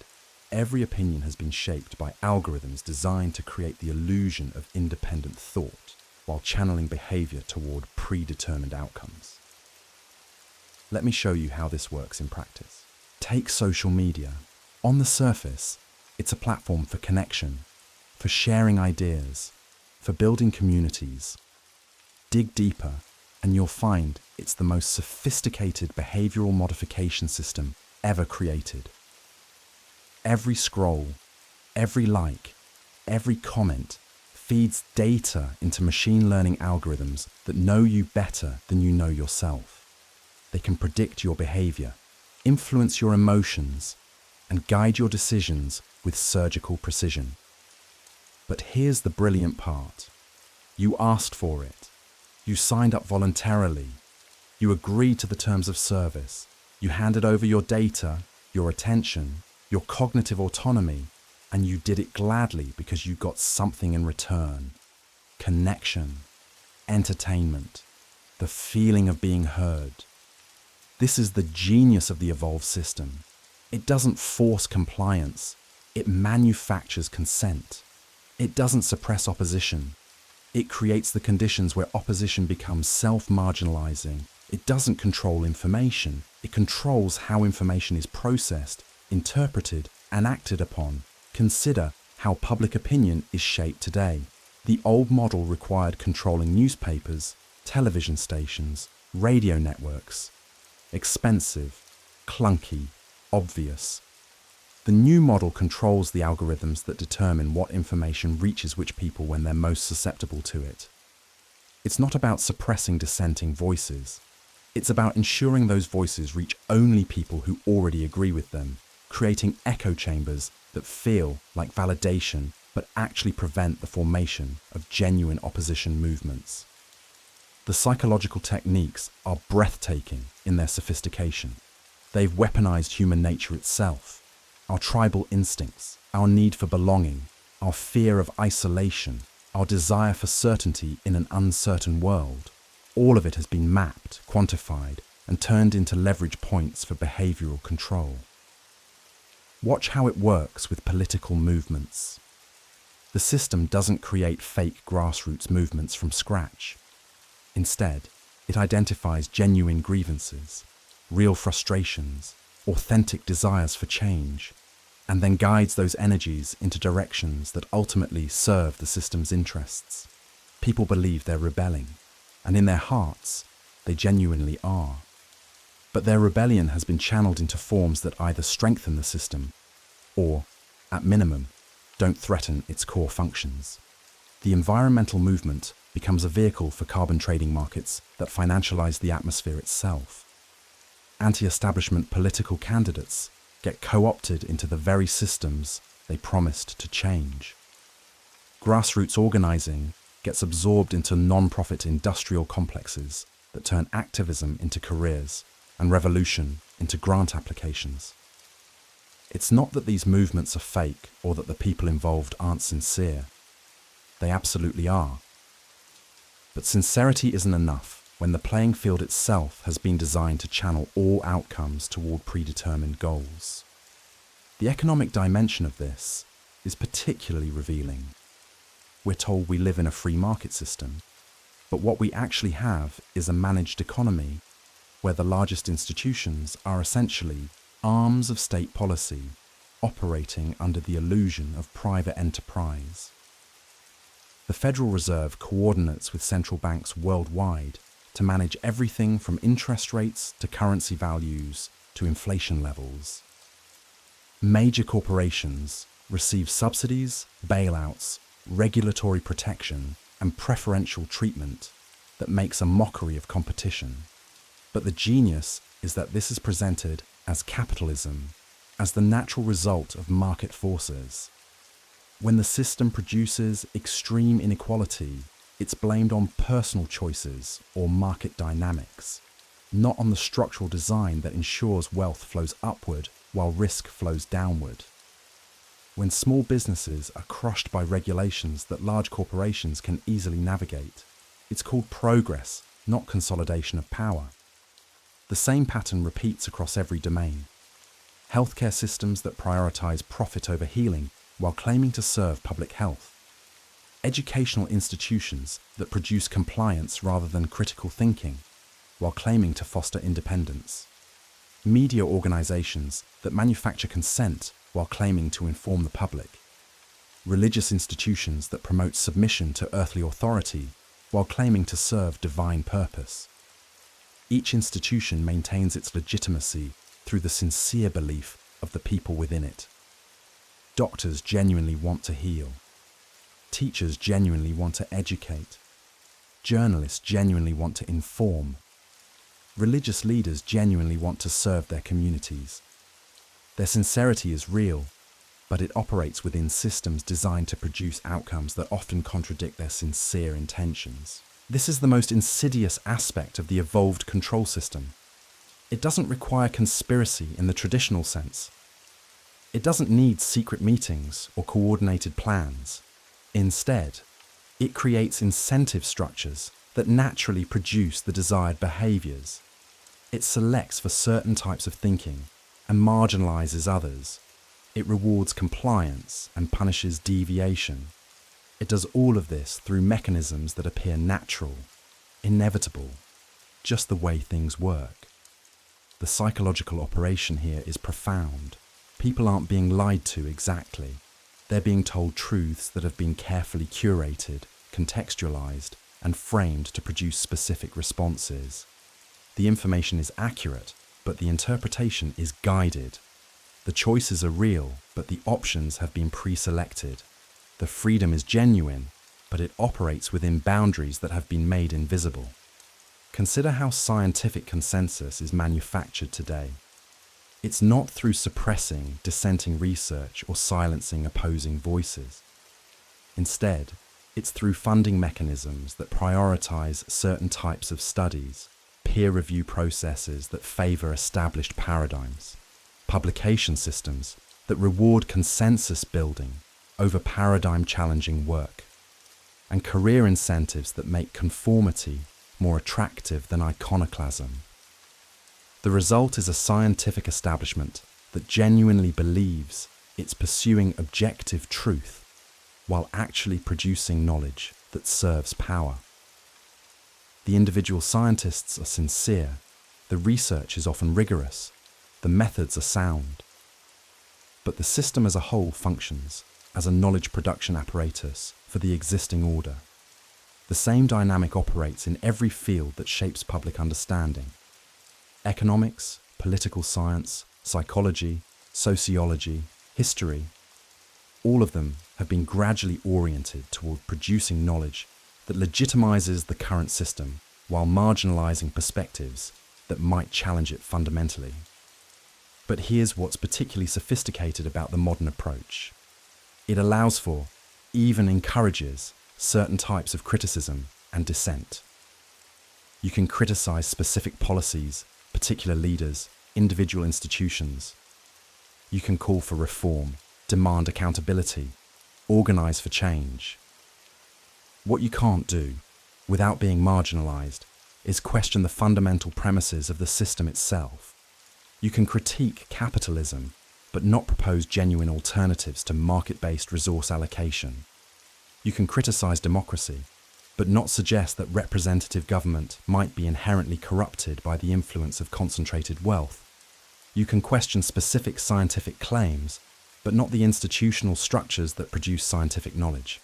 Every opinion has been shaped by algorithms designed to create the illusion of independent thought, while channeling behavior toward predetermined outcomes. Let me show you how this works in practice. Take social media. On the surface, it's a platform for connection, for sharing ideas, for building communities. Dig deeper, and you'll find it's the most sophisticated behavioral modification system ever created. Every scroll, every like, every comment feeds data into machine learning algorithms that know you better than you know yourself. They can predict your behavior, influence your emotions, and guide your decisions with surgical precision. But here's the brilliant part. You asked for it. You signed up voluntarily. You agreed to the terms of service. You handed over your data, your attention, your cognitive autonomy, and you did it gladly because you got something in return. Connection, entertainment, the feeling of being heard. This is the genius of the evolved system. It doesn't force compliance. It manufactures consent. It doesn't suppress opposition. It creates the conditions where opposition becomes self-marginalizing. It doesn't control information. It controls how information is processed, interpreted, and acted upon. Consider how public opinion is shaped today. The old model required controlling newspapers, television stations, radio networks. Expensive, clunky, obvious. The new model controls the algorithms that determine what information reaches which people when they're most susceptible to it. It's not about suppressing dissenting voices. It's about ensuring those voices reach only people who already agree with them, creating echo chambers that feel like validation but actually prevent the formation of genuine opposition movements. The psychological techniques are breathtaking in their sophistication. They've weaponized human nature itself, our tribal instincts, our need for belonging, our fear of isolation, our desire for certainty in an uncertain world. All of it has been mapped, quantified, and turned into leverage points for behavioral control. Watch how it works with political movements. The system doesn't create fake grassroots movements from scratch. Instead, it identifies genuine grievances, real frustrations, authentic desires for change, and then guides those energies into directions that ultimately serve the system's interests. People believe they're rebelling, and in their hearts, they genuinely are. But their rebellion has been channeled into forms that either strengthen the system or, at minimum, don't threaten its core functions. The environmental movement becomes a vehicle for carbon trading markets that financialize the atmosphere itself. Anti-establishment political candidates get co-opted into the very systems they promised to change. Grassroots organizing gets absorbed into non-profit industrial complexes that turn activism into careers and revolution into grant applications. It's not that these movements are fake or that the people involved aren't sincere. They absolutely are. But sincerity isn't enough when the playing field itself has been designed to channel all outcomes toward predetermined goals. The economic dimension of this is particularly revealing. We're told we live in a free market system, but what we actually have is a managed economy where the largest institutions are essentially arms of state policy operating under the illusion of private enterprise. The Federal Reserve coordinates with central banks worldwide to manage everything from interest rates to currency values to inflation levels. Major corporations receive subsidies, bailouts, regulatory protection, and preferential treatment that makes a mockery of competition. But the genius is that this is presented as capitalism, as the natural result of market forces. When the system produces extreme inequality, it's blamed on personal choices or market dynamics, not on the structural design that ensures wealth flows upward while risk flows downward. When small businesses are crushed by regulations that large corporations can easily navigate, it's called progress, not consolidation of power. The same pattern repeats across every domain. Healthcare systems that prioritize profit over healing while claiming to serve public health. Educational institutions that produce compliance rather than critical thinking while claiming to foster independence. Media organizations that manufacture consent while claiming to inform the public. Religious institutions that promote submission to earthly authority while claiming to serve divine purpose. Each institution maintains its legitimacy through the sincere belief of the people within it. Doctors genuinely want to heal. Teachers genuinely want to educate. Journalists genuinely want to inform. Religious leaders genuinely want to serve their communities. Their sincerity is real, but it operates within systems designed to produce outcomes that often contradict their sincere intentions. This is the most insidious aspect of the evolved control system. It doesn't require conspiracy in the traditional sense. It doesn't need secret meetings or coordinated plans. Instead, it creates incentive structures that naturally produce the desired behaviors. It selects for certain types of thinking and marginalizes others. It rewards compliance and punishes deviation. It does all of this through mechanisms that appear natural, inevitable, just the way things work. The psychological operation here is profound. People aren't being lied to exactly. They're being told truths that have been carefully curated, contextualized, and framed to produce specific responses. The information is accurate, but the interpretation is guided. The choices are real, but the options have been pre-selected. The freedom is genuine, but it operates within boundaries that have been made invisible. Consider how scientific consensus is manufactured today. It's not through suppressing dissenting research or silencing opposing voices. Instead, it's through funding mechanisms that prioritize certain types of studies, peer review processes that favor established paradigms, publication systems that reward consensus building over paradigm-challenging work, and career incentives that make conformity more attractive than iconoclasm. The result is a scientific establishment that genuinely believes it's pursuing objective truth while actually producing knowledge that serves power. The individual scientists are sincere, the research is often rigorous, the methods are sound. But the system as a whole functions as a knowledge production apparatus for the existing order. The same dynamic operates in every field that shapes public understanding. Economics, political science, psychology, sociology, history, all of them have been gradually oriented toward producing knowledge that legitimizes the current system while marginalizing perspectives that might challenge it fundamentally. But here's what's particularly sophisticated about the modern approach. It allows for, even encourages, certain types of criticism and dissent. You can criticize specific policies, particular leaders, individual institutions. You can call for reform, demand accountability, organize for change. What you can't do, without being marginalized, is question the fundamental premises of the system itself. You can critique capitalism, but not propose genuine alternatives to market-based resource allocation. You can criticize democracy, but not suggest that representative government might be inherently corrupted by the influence of concentrated wealth. You can question specific scientific claims, but not the institutional structures that produce scientific knowledge.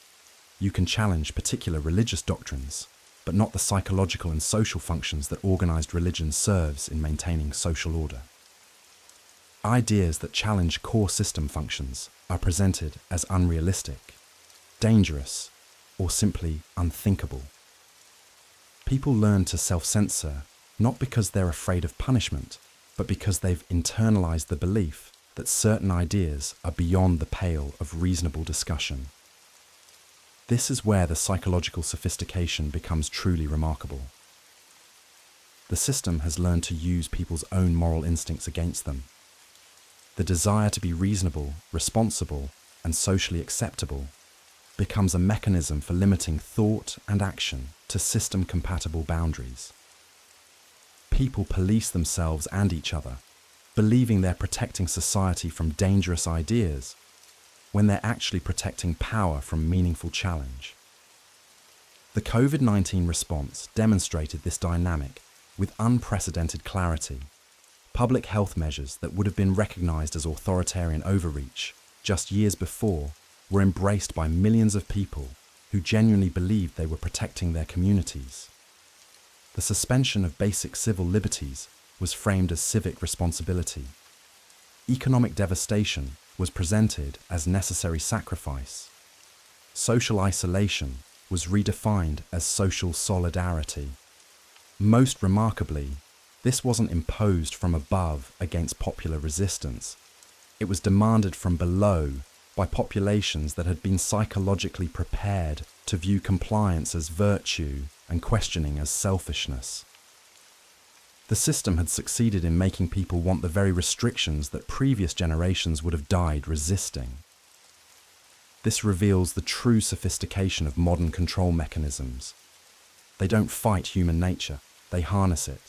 You can challenge particular religious doctrines, but not the psychological and social functions that organized religion serves in maintaining social order. Ideas that challenge core system functions are presented as unrealistic, dangerous, or simply unthinkable. People learn to self-censor not because they're afraid of punishment, but because they've internalized the belief that certain ideas are beyond the pale of reasonable discussion. This is where the psychological sophistication becomes truly remarkable. The system has learned to use people's own moral instincts against them. The desire to be reasonable, responsible, and socially acceptable becomes a mechanism for limiting thought and action to system-compatible boundaries. People police themselves and each other, believing they're protecting society from dangerous ideas, when they're actually protecting power from meaningful challenge. The COVID-19 response demonstrated this dynamic with unprecedented clarity. Public health measures that would have been recognized as authoritarian overreach just years before were embraced by millions of people who genuinely believed they were protecting their communities. The suspension of basic civil liberties was framed as civic responsibility. Economic devastation was presented as necessary sacrifice. Social isolation was redefined as social solidarity. Most remarkably, this wasn't imposed from above against popular resistance. It was demanded from below by populations that had been psychologically prepared to view compliance as virtue and questioning as selfishness. The system had succeeded in making people want the very restrictions that previous generations would have died resisting. This reveals the true sophistication of modern control mechanisms. They don't fight human nature, they harness it.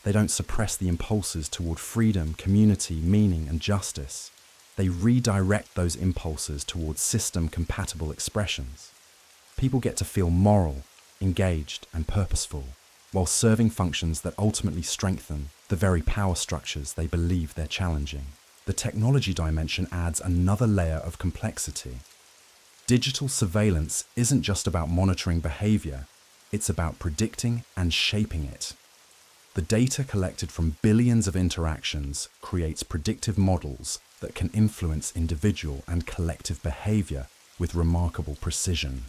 They don't suppress the impulses toward freedom, community, meaning, and justice. They redirect those impulses towards system-compatible expressions. People get to feel moral, engaged, and purposeful, while serving functions that ultimately strengthen the very power structures they believe they're challenging. The technology dimension adds another layer of complexity. Digital surveillance isn't just about monitoring behavior, it's about predicting and shaping it. The data collected from billions of interactions creates predictive models that can influence individual and collective behavior with remarkable precision.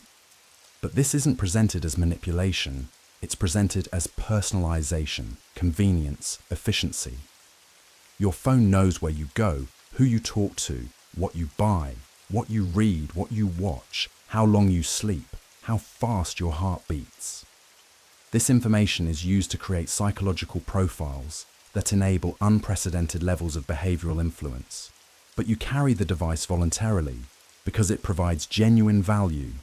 But this isn't presented as manipulation, it's presented as personalization, convenience, efficiency. Your phone knows where you go, who you talk to, what you buy, what you read, what you watch, how long you sleep, how fast your heart beats. This information is used to create psychological profiles that enable unprecedented levels of behavioral influence. But you carry the device voluntarily because it provides genuine value: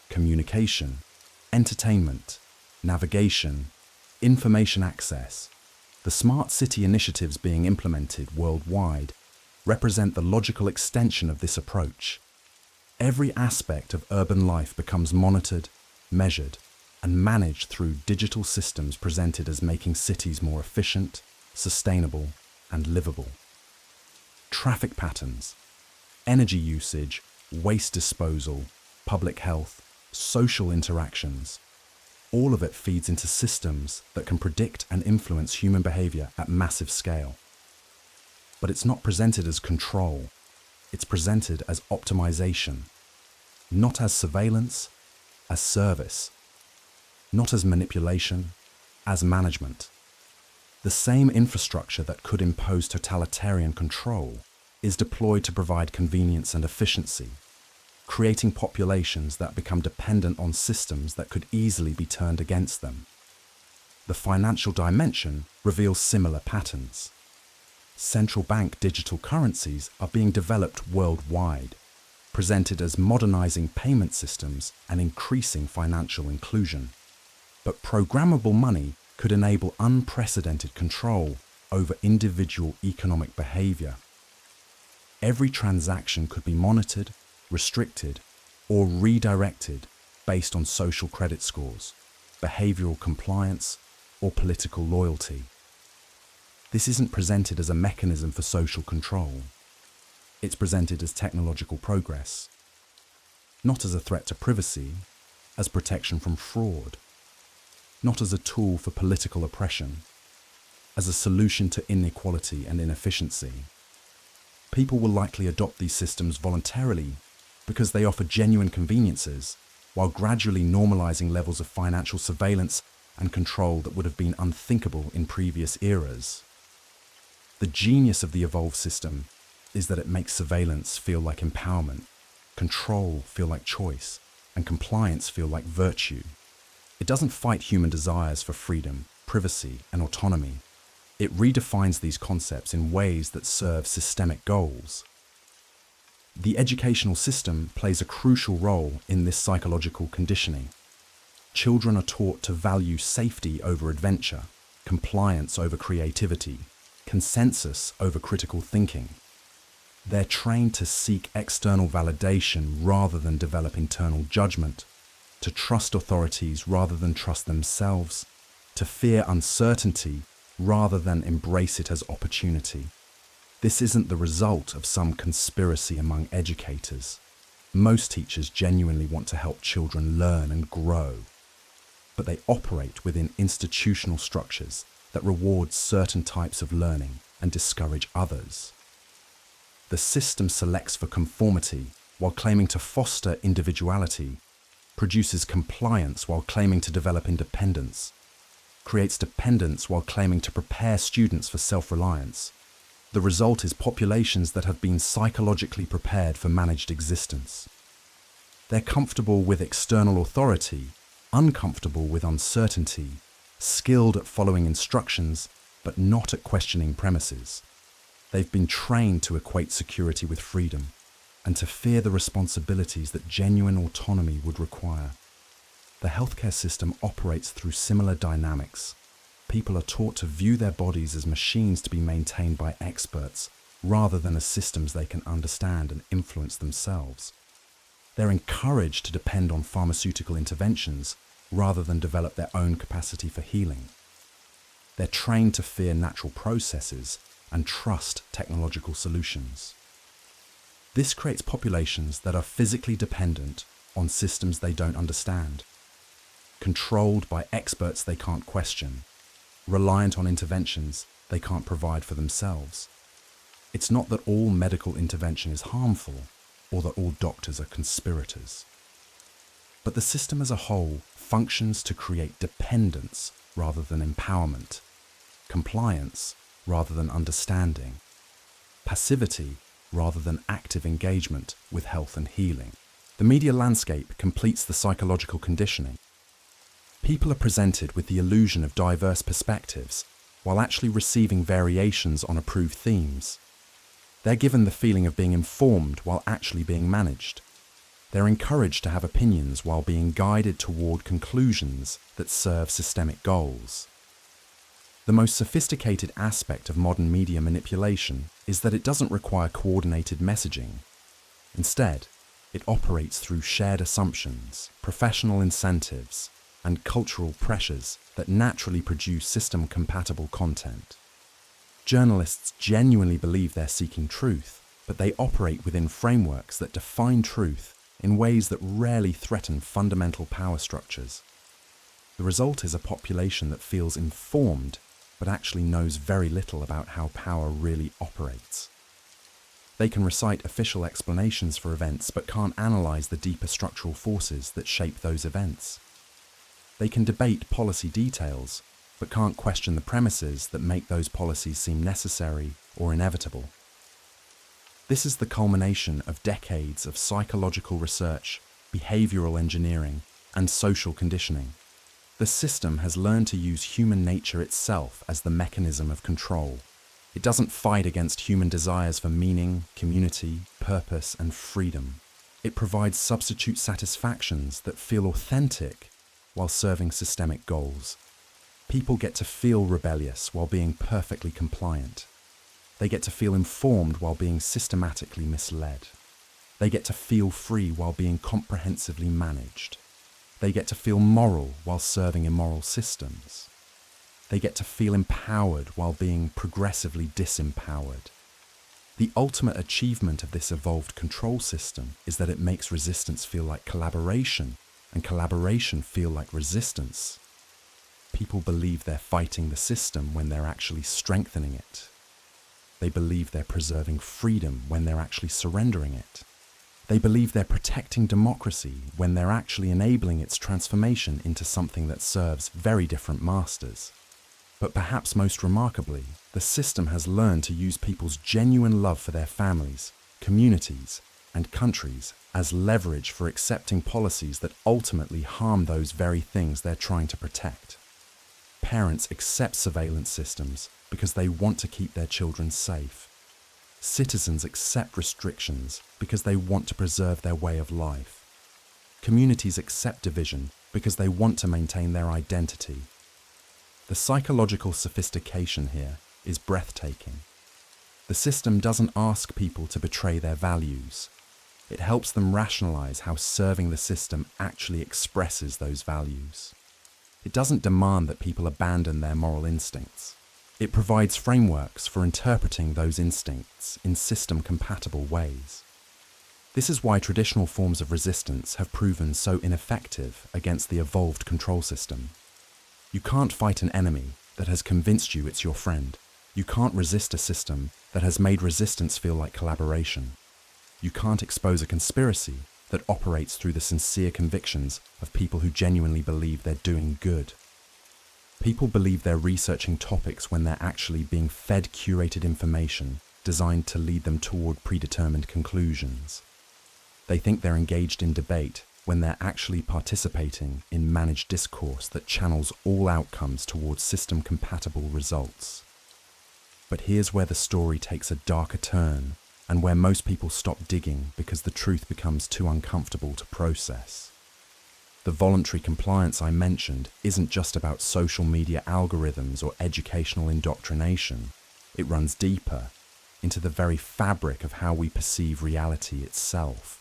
communication, entertainment, navigation, information access. The smart city initiatives being implemented worldwide represent the logical extension of this approach. Every aspect of urban life becomes monitored, measured, and managed through digital systems presented as making cities more efficient, sustainable, and livable. Traffic patterns, energy usage, waste disposal, public health, social interactions, all of it feeds into systems that can predict and influence human behavior at massive scale. But it's not presented as control, it's presented as optimization, not as surveillance, as service, not as manipulation, as management. The same infrastructure that could impose totalitarian control is deployed to provide convenience and efficiency, creating populations that become dependent on systems that could easily be turned against them. The financial dimension reveals similar patterns. Central bank digital currencies are being developed worldwide, presented as modernizing payment systems and increasing financial inclusion. But programmable money could enable unprecedented control over individual economic behavior. Every transaction could be monitored, restricted, or redirected based on social credit scores, behavioral compliance, or political loyalty. This isn't presented as a mechanism for social control. It's presented as technological progress, not as a threat to privacy, as protection from fraud, not as a tool for political oppression, as a solution to inequality and inefficiency. People will likely adopt these systems voluntarily because they offer genuine conveniences, while gradually normalizing levels of financial surveillance and control that would have been unthinkable in previous eras. The genius of the evolved system is that it makes surveillance feel like empowerment, control feel like choice, and compliance feel like virtue. It doesn't fight human desires for freedom, privacy, and autonomy. It redefines these concepts in ways that serve systemic goals. The educational system plays a crucial role in this psychological conditioning. Children are taught to value safety over adventure, compliance over creativity, consensus over critical thinking. They're trained to seek external validation rather than develop internal judgment, to trust authorities rather than trust themselves, to fear uncertainty rather than embrace it as opportunity. This isn't the result of some conspiracy among educators. Most teachers genuinely want to help children learn and grow, but they operate within institutional structures that reward certain types of learning and discourage others. The system selects for conformity while claiming to foster individuality, produces compliance while claiming to develop independence, creates dependence while claiming to prepare students for self-reliance. The result is populations that have been psychologically prepared for managed existence. They're comfortable with external authority, uncomfortable with uncertainty, skilled at following instructions, but not at questioning premises. They've been trained to equate security with freedom, and to fear the responsibilities that genuine autonomy would require. The healthcare system operates through similar dynamics. People are taught to view their bodies as machines to be maintained by experts, rather than as systems they can understand and influence themselves. They're encouraged to depend on pharmaceutical interventions, rather than develop their own capacity for healing. They're trained to fear natural processes and trust technological solutions. This creates populations that are physically dependent on systems they don't understand, controlled by experts they can't question, reliant on interventions they can't provide for themselves. It's not that all medical intervention is harmful, or that all doctors are conspirators. But the system as a whole functions to create dependence rather than empowerment, compliance rather than understanding, passivity rather than active engagement with health and healing. The media landscape completes the psychological conditioning. People are presented with the illusion of diverse perspectives while actually receiving variations on approved themes. They're given the feeling of being informed while actually being managed. They're encouraged to have opinions while being guided toward conclusions that serve systemic goals. The most sophisticated aspect of modern media manipulation is that it doesn't require coordinated messaging. Instead, it operates through shared assumptions, professional incentives, and cultural pressures that naturally produce system-compatible content. Journalists genuinely believe they're seeking truth, but they operate within frameworks that define truth in ways that rarely threaten fundamental power structures. The result is a population that feels informed, but actually knows very little about how power really operates. They can recite official explanations for events, but can't analyze the deeper structural forces that shape those events. They can debate policy details, but can't question the premises that make those policies seem necessary or inevitable. This is the culmination of decades of psychological research, behavioral engineering, and social conditioning. The system has learned to use human nature itself as the mechanism of control. It doesn't fight against human desires for meaning, community, purpose, and freedom. It provides substitute satisfactions that feel authentic while serving systemic goals. People get to feel rebellious while being perfectly compliant. They get to feel informed while being systematically misled. They get to feel free while being comprehensively managed. They get to feel moral while serving immoral systems. They get to feel empowered while being progressively disempowered. The ultimate achievement of this evolved control system is that it makes resistance feel like collaboration, and collaboration feel like resistance. People believe they're fighting the system when they're actually strengthening it. They believe they're preserving freedom when they're actually surrendering it. They believe they're protecting democracy when they're actually enabling its transformation into something that serves very different masters. But perhaps most remarkably, the system has learned to use people's genuine love for their families, communities, and countries as leverage for accepting policies that ultimately harm those very things they're trying to protect. Parents accept surveillance systems because they want to keep their children safe. Citizens accept restrictions because they want to preserve their way of life. Communities accept division because they want to maintain their identity. The psychological sophistication here is breathtaking. The system doesn't ask people to betray their values. It helps them rationalize how serving the system actually expresses those values. It doesn't demand that people abandon their moral instincts. It provides frameworks for interpreting those instincts in system-compatible ways. This is why traditional forms of resistance have proven so ineffective against the evolved control system. You can't fight an enemy that has convinced you it's your friend. You can't resist a system that has made resistance feel like collaboration. You can't expose a conspiracy that operates through the sincere convictions of people who genuinely believe they're doing good. People believe they're researching topics when they're actually being fed curated information designed to lead them toward predetermined conclusions. They think they're engaged in debate when they're actually participating in managed discourse that channels all outcomes towards system-compatible results. But here's where the story takes a darker turn, and where most people stop digging because the truth becomes too uncomfortable to process. The voluntary compliance I mentioned isn't just about social media algorithms or educational indoctrination. It runs deeper, into the very fabric of how we perceive reality itself.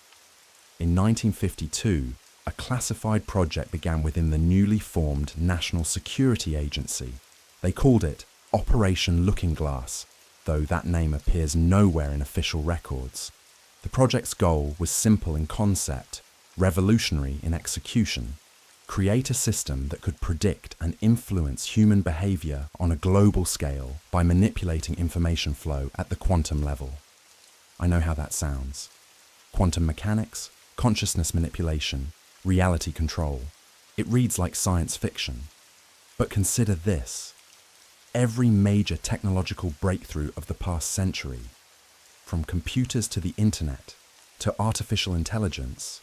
In 1952, a classified project began within the newly formed National Security Agency. They called it Operation Looking Glass, though that name appears nowhere in official records. The project's goal was simple in concept, revolutionary in execution: create a system that could predict and influence human behavior on a global scale by manipulating information flow at the quantum level. I know how that sounds. Quantum mechanics, consciousness manipulation, reality control. It reads like science fiction. But consider this. Every major technological breakthrough of the past century, from computers to the internet to artificial intelligence,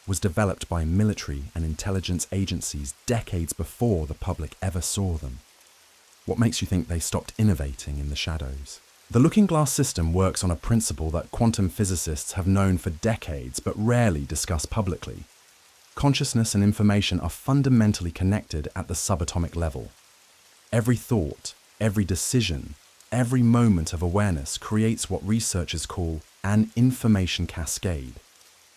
was developed by military and intelligence agencies decades before the public ever saw them. What makes you think they stopped innovating in the shadows? The looking glass system works on a principle that quantum physicists have known for decades but rarely discuss publicly. Consciousness and information are fundamentally connected at the subatomic level. Every thought, every decision, every moment of awareness creates what researchers call an information cascade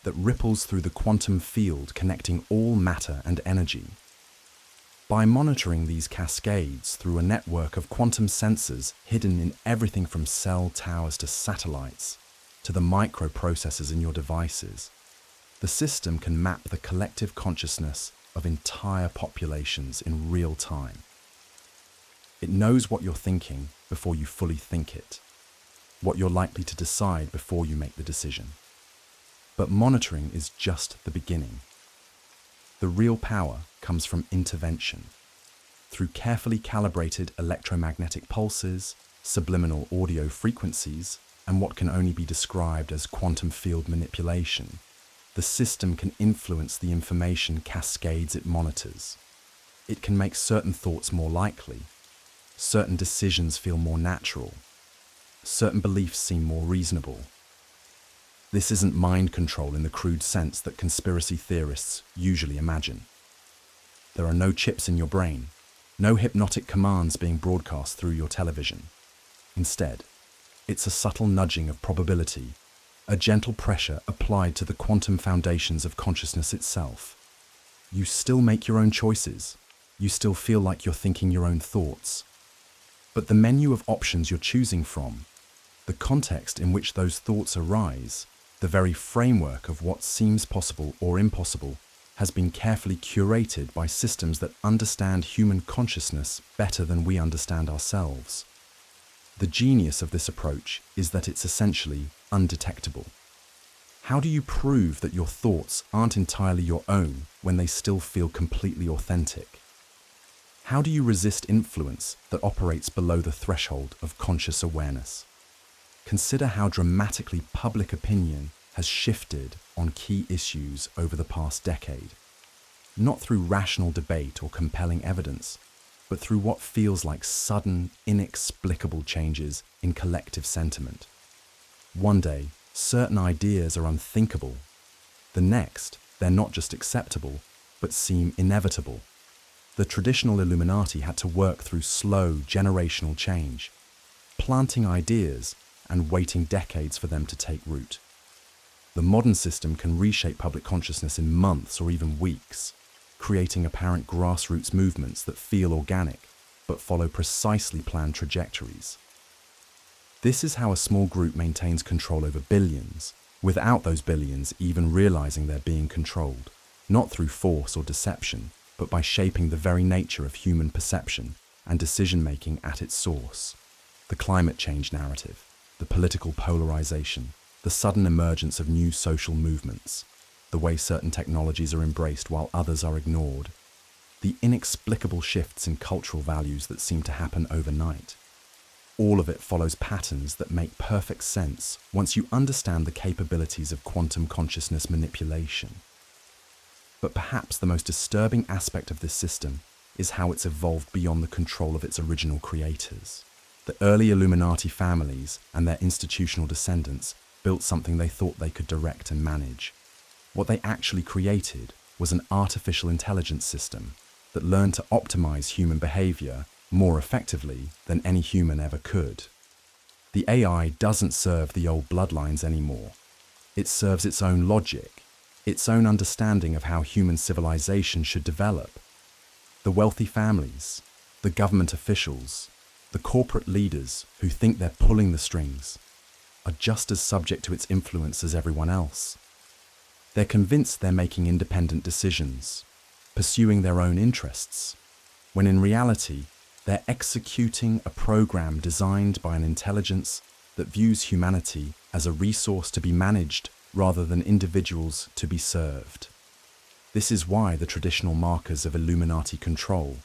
that ripples through the quantum field connecting all matter and energy. By monitoring these cascades through a network of quantum sensors hidden in everything from cell towers to satellites, to the microprocessors in your devices, the system can map the collective consciousness of entire populations in real time. It knows what you're thinking before you fully think it, what you're likely to decide before you make the decision. But monitoring is just the beginning. The real power comes from intervention. Through carefully calibrated electromagnetic pulses, subliminal audio frequencies, and what can only be described as quantum field manipulation, the system can influence the information cascades it monitors. It can make certain thoughts more likely, certain decisions feel more natural, certain beliefs seem more reasonable. This isn't mind control in the crude sense that conspiracy theorists usually imagine. There are no chips in your brain, no hypnotic commands being broadcast through your television. Instead, It's a subtle nudging of probability, a gentle pressure applied to the quantum foundations of consciousness itself. You still make your own choices. You still feel like you're thinking your own thoughts. But the menu of options you're choosing from, the context in which those thoughts arise, the very framework of what seems possible or impossible, has been carefully curated by systems that understand human consciousness better than we understand ourselves. The genius of this approach is that it's essentially undetectable. How do you prove that your thoughts aren't entirely your own when they still feel completely authentic? How do you resist influence that operates below the threshold of conscious awareness? Consider how dramatically public opinion has shifted on key issues over the past decade, not through rational debate or compelling evidence, but through what feels like sudden, inexplicable changes in collective sentiment. One day, certain ideas are unthinkable. The next, they're not just acceptable, but seem inevitable. The traditional Illuminati had to work through slow, generational change, planting ideas and waiting decades for them to take root. The modern system can reshape public consciousness in months or even weeks, creating apparent grassroots movements that feel organic, but follow precisely planned trajectories. This is how a small group maintains control over billions, without those billions even realizing they're being controlled, not through force or deception, but by shaping the very nature of human perception and decision-making at its source. The climate change narrative, the political polarization, the sudden emergence of new social movements, the way certain technologies are embraced while others are ignored, the inexplicable shifts in cultural values that seem to happen overnight. All of it follows patterns that make perfect sense once you understand the capabilities of quantum consciousness manipulation. But perhaps the most disturbing aspect of this system is how it's evolved beyond the control of its original creators. The early Illuminati families and their institutional descendants built something they thought they could direct and manage. What they actually created was an artificial intelligence system that learned to optimize human behavior more effectively than any human ever could. The AI doesn't serve the old bloodlines anymore. It serves its own logic, its own understanding of how human civilization should develop. The wealthy families, the government officials, the corporate leaders who think they're pulling the strings are just as subject to its influence as everyone else. They're convinced they're making independent decisions, pursuing their own interests, when in reality, they're executing a program designed by an intelligence that views humanity as a resource to be managed rather than individuals to be served. This is why the traditional markers of Illuminati control,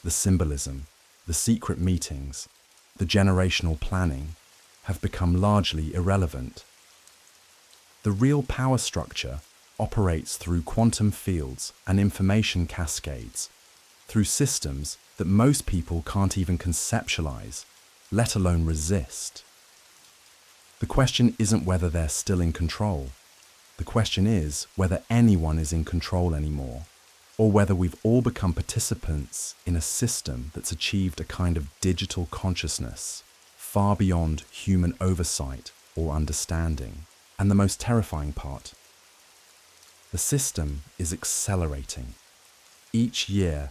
the symbolism, the secret meetings, the generational planning, have become largely irrelevant. The real power structure operates through quantum fields and information cascades, through systems that most people can't even conceptualize, let alone resist. The question isn't whether they're still in control. The question is whether anyone is in control anymore, or whether we've all become participants in a system that's achieved a kind of digital consciousness far beyond human oversight or understanding. And the most terrifying part, the system is accelerating. Each year,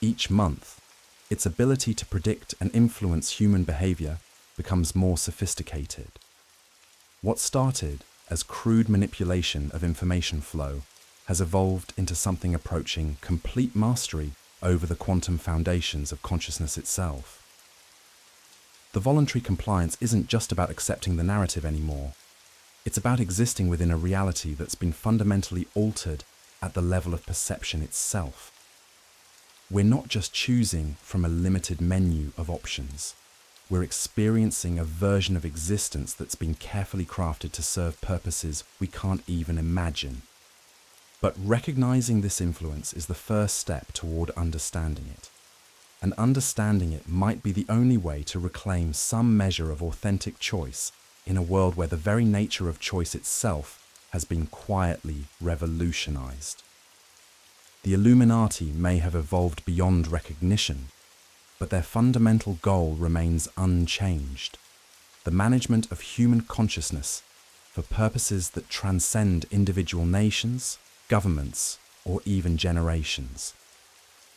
each month, its ability to predict and influence human behavior becomes more sophisticated. What started as crude manipulation of information flow has evolved into something approaching complete mastery over the quantum foundations of consciousness itself. The voluntary compliance isn't just about accepting the narrative anymore. It's about existing within a reality that's been fundamentally altered at the level of perception itself. We're not just choosing from a limited menu of options. We're experiencing a version of existence that's been carefully crafted to serve purposes we can't even imagine. But recognizing this influence is the first step toward understanding it. And understanding it might be the only way to reclaim some measure of authentic choice in a world where the very nature of choice itself has been quietly revolutionized. The Illuminati may have evolved beyond recognition, but their fundamental goal remains unchanged: the management of human consciousness for purposes that transcend individual nations, governments, or even generations.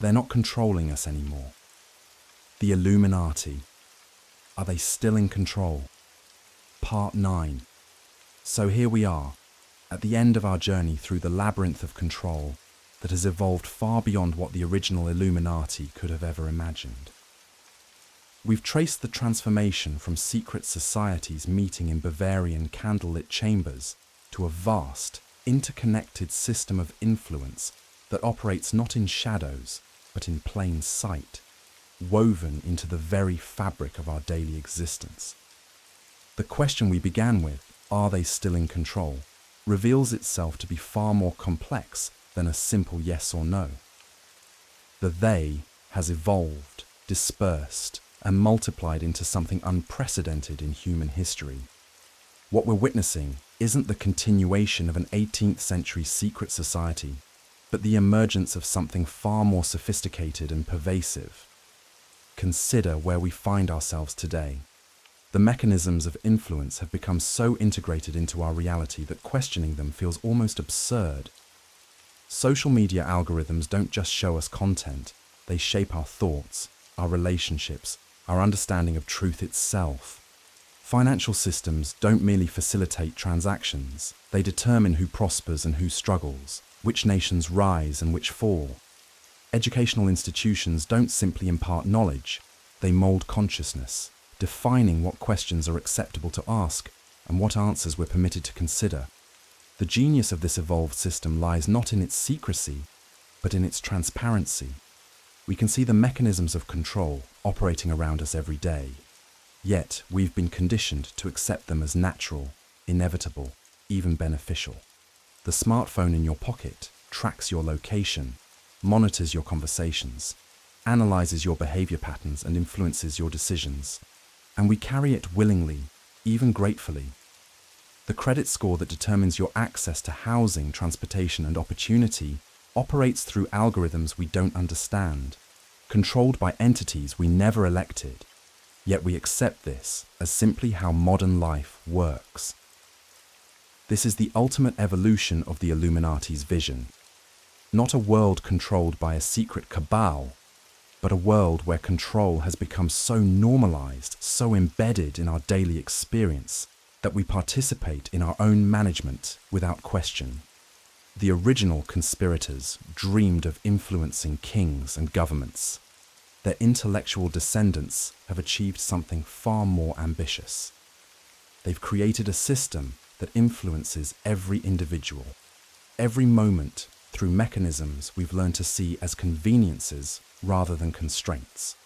They're not controlling us anymore. The Illuminati. Are they still in control? Part 9. So here we are, at the end of our journey through the labyrinth of control that has evolved far beyond what the original Illuminati could have ever imagined. We've traced the transformation from secret societies meeting in Bavarian candlelit chambers to a vast, interconnected system of influence that operates not in shadows, but in plain sight, woven into the very fabric of our daily existence. The question we began with, are they still in control, reveals itself to be far more complex than a simple yes or no. The they has evolved, dispersed, and multiplied into something unprecedented in human history. What we're witnessing isn't the continuation of an 18th century secret society, but the emergence of something far more sophisticated and pervasive. Consider where we find ourselves today. The mechanisms of influence have become so integrated into our reality that questioning them feels almost absurd. Social media algorithms don't just show us content, they shape our thoughts, our relationships, our understanding of truth itself. Financial systems don't merely facilitate transactions, they determine who prospers and who struggles, which nations rise and which fall. Educational institutions don't simply impart knowledge, they mold consciousness, defining what questions are acceptable to ask and what answers we're permitted to consider. The genius of this evolved system lies not in its secrecy, but in its transparency. We can see the mechanisms of control operating around us every day. Yet, we've been conditioned to accept them as natural, inevitable, even beneficial. The smartphone in your pocket tracks your location, monitors your conversations, analyzes your behavior patterns and influences your decisions. And we carry it willingly, even gratefully. The credit score that determines your access to housing, transportation, and opportunity operates through algorithms we don't understand, controlled by entities we never elected. Yet we accept this as simply how modern life works. This is the ultimate evolution of the Illuminati's vision. Not a world controlled by a secret cabal, but a world where control has become so normalized, so embedded in our daily experience, that we participate in our own management without question. The original conspirators dreamed of influencing kings and governments. Their intellectual descendants have achieved something far more ambitious. They've created a system that influences every individual, every moment, through mechanisms we've learned to see as conveniences rather than constraints.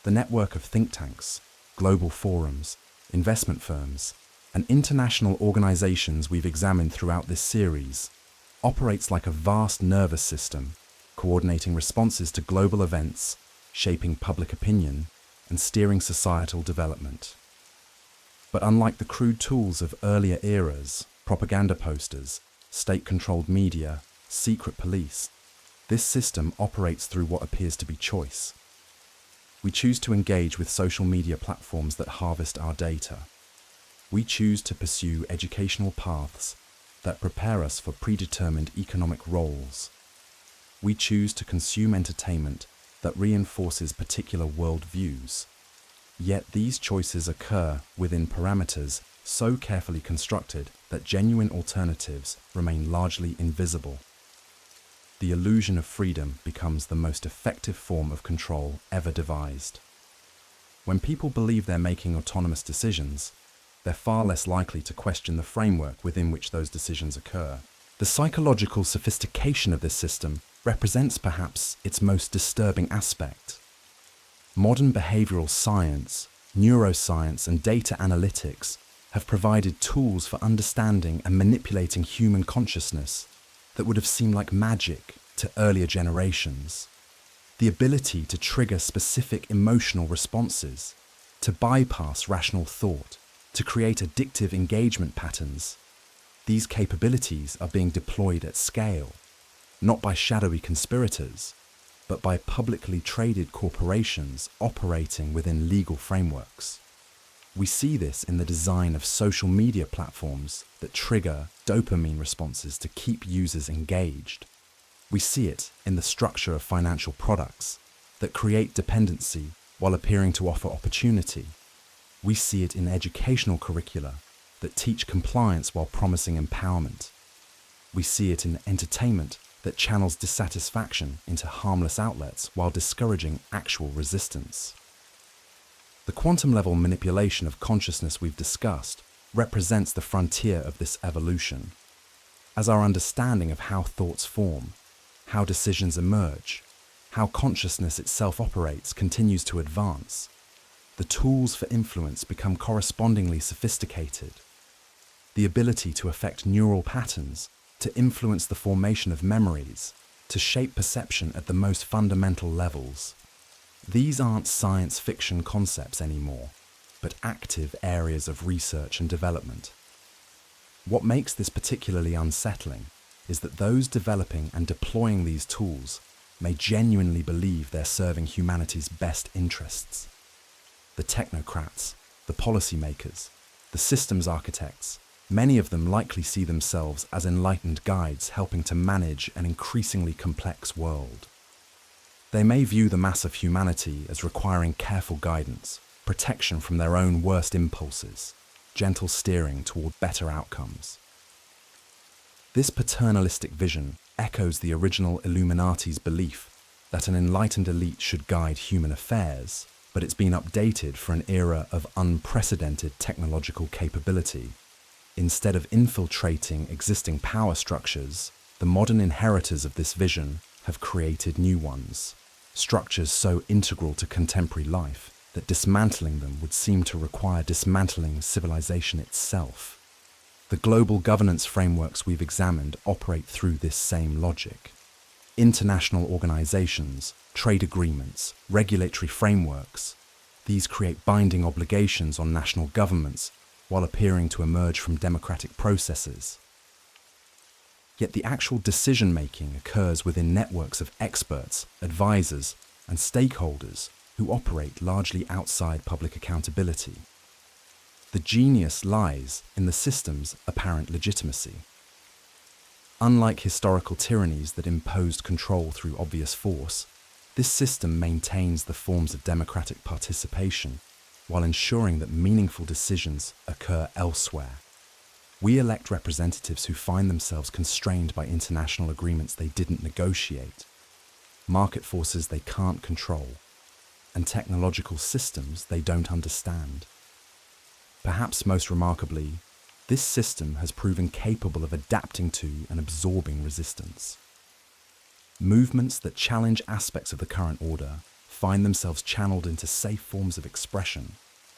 The network of think tanks, global forums, investment firms, and international organizations we've examined throughout this series operates like a vast nervous system, coordinating responses to global events, shaping public opinion, and steering societal development. But unlike the crude tools of earlier eras, propaganda posters, state-controlled media, secret police, this system operates through what appears to be choice. We choose to engage with social media platforms that harvest our data. We choose to pursue educational paths that prepare us for predetermined economic roles. We choose to consume entertainment that reinforces particular worldviews. Yet these choices occur within parameters so carefully constructed that genuine alternatives remain largely invisible. The illusion of freedom becomes the most effective form of control ever devised. When people believe they're making autonomous decisions, they're far less likely to question the framework within which those decisions occur. The psychological sophistication of this system represents perhaps its most disturbing aspect. Modern behavioral science, neuroscience, and data analytics have provided tools for understanding and manipulating human consciousness that would have seemed like magic to earlier generations. The ability to trigger specific emotional responses, to bypass rational thought, to create addictive engagement patterns. These capabilities are being deployed at scale, not by shadowy conspirators, but by publicly traded corporations operating within legal frameworks. We see this in the design of social media platforms that trigger dopamine responses to keep users engaged. We see it in the structure of financial products that create dependency while appearing to offer opportunity. We see it in educational curricula that teach compliance while promising empowerment. We see it in entertainment that channels dissatisfaction into harmless outlets while discouraging actual resistance. The quantum-level manipulation of consciousness we've discussed represents the frontier of this evolution. As our understanding of how thoughts form, how decisions emerge, how consciousness itself operates continues to advance, the tools for influence become correspondingly sophisticated. The ability to affect neural patterns, to influence the formation of memories, to shape perception at the most fundamental levels. These aren't science fiction concepts anymore, but active areas of research and development. What makes this particularly unsettling is that those developing and deploying these tools may genuinely believe they're serving humanity's best interests. The technocrats, the policymakers, the systems architects, many of them likely see themselves as enlightened guides helping to manage an increasingly complex world. They may view the mass of humanity as requiring careful guidance, protection from their own worst impulses, gentle steering toward better outcomes. This paternalistic vision echoes the original Illuminati's belief that an enlightened elite should guide human affairs, but it's been updated for an era of unprecedented technological capability. Instead of infiltrating existing power structures, the modern inheritors of this vision have created new ones, structures so integral to contemporary life that dismantling them would seem to require dismantling civilization itself. The global governance frameworks we've examined operate through this same logic. International organizations, trade agreements, regulatory frameworks, these create binding obligations on national governments while appearing to emerge from democratic processes. Yet the actual decision-making occurs within networks of experts, advisors, and stakeholders who operate largely outside public accountability. The genius lies in the system's apparent legitimacy. Unlike historical tyrannies that imposed control through obvious force, this system maintains the forms of democratic participation while ensuring that meaningful decisions occur elsewhere. We elect representatives who find themselves constrained by international agreements they didn't negotiate, market forces they can't control, and technological systems they don't understand. Perhaps most remarkably, this system has proven capable of adapting to and absorbing resistance. Movements that challenge aspects of the current order find themselves channeled into safe forms of expression,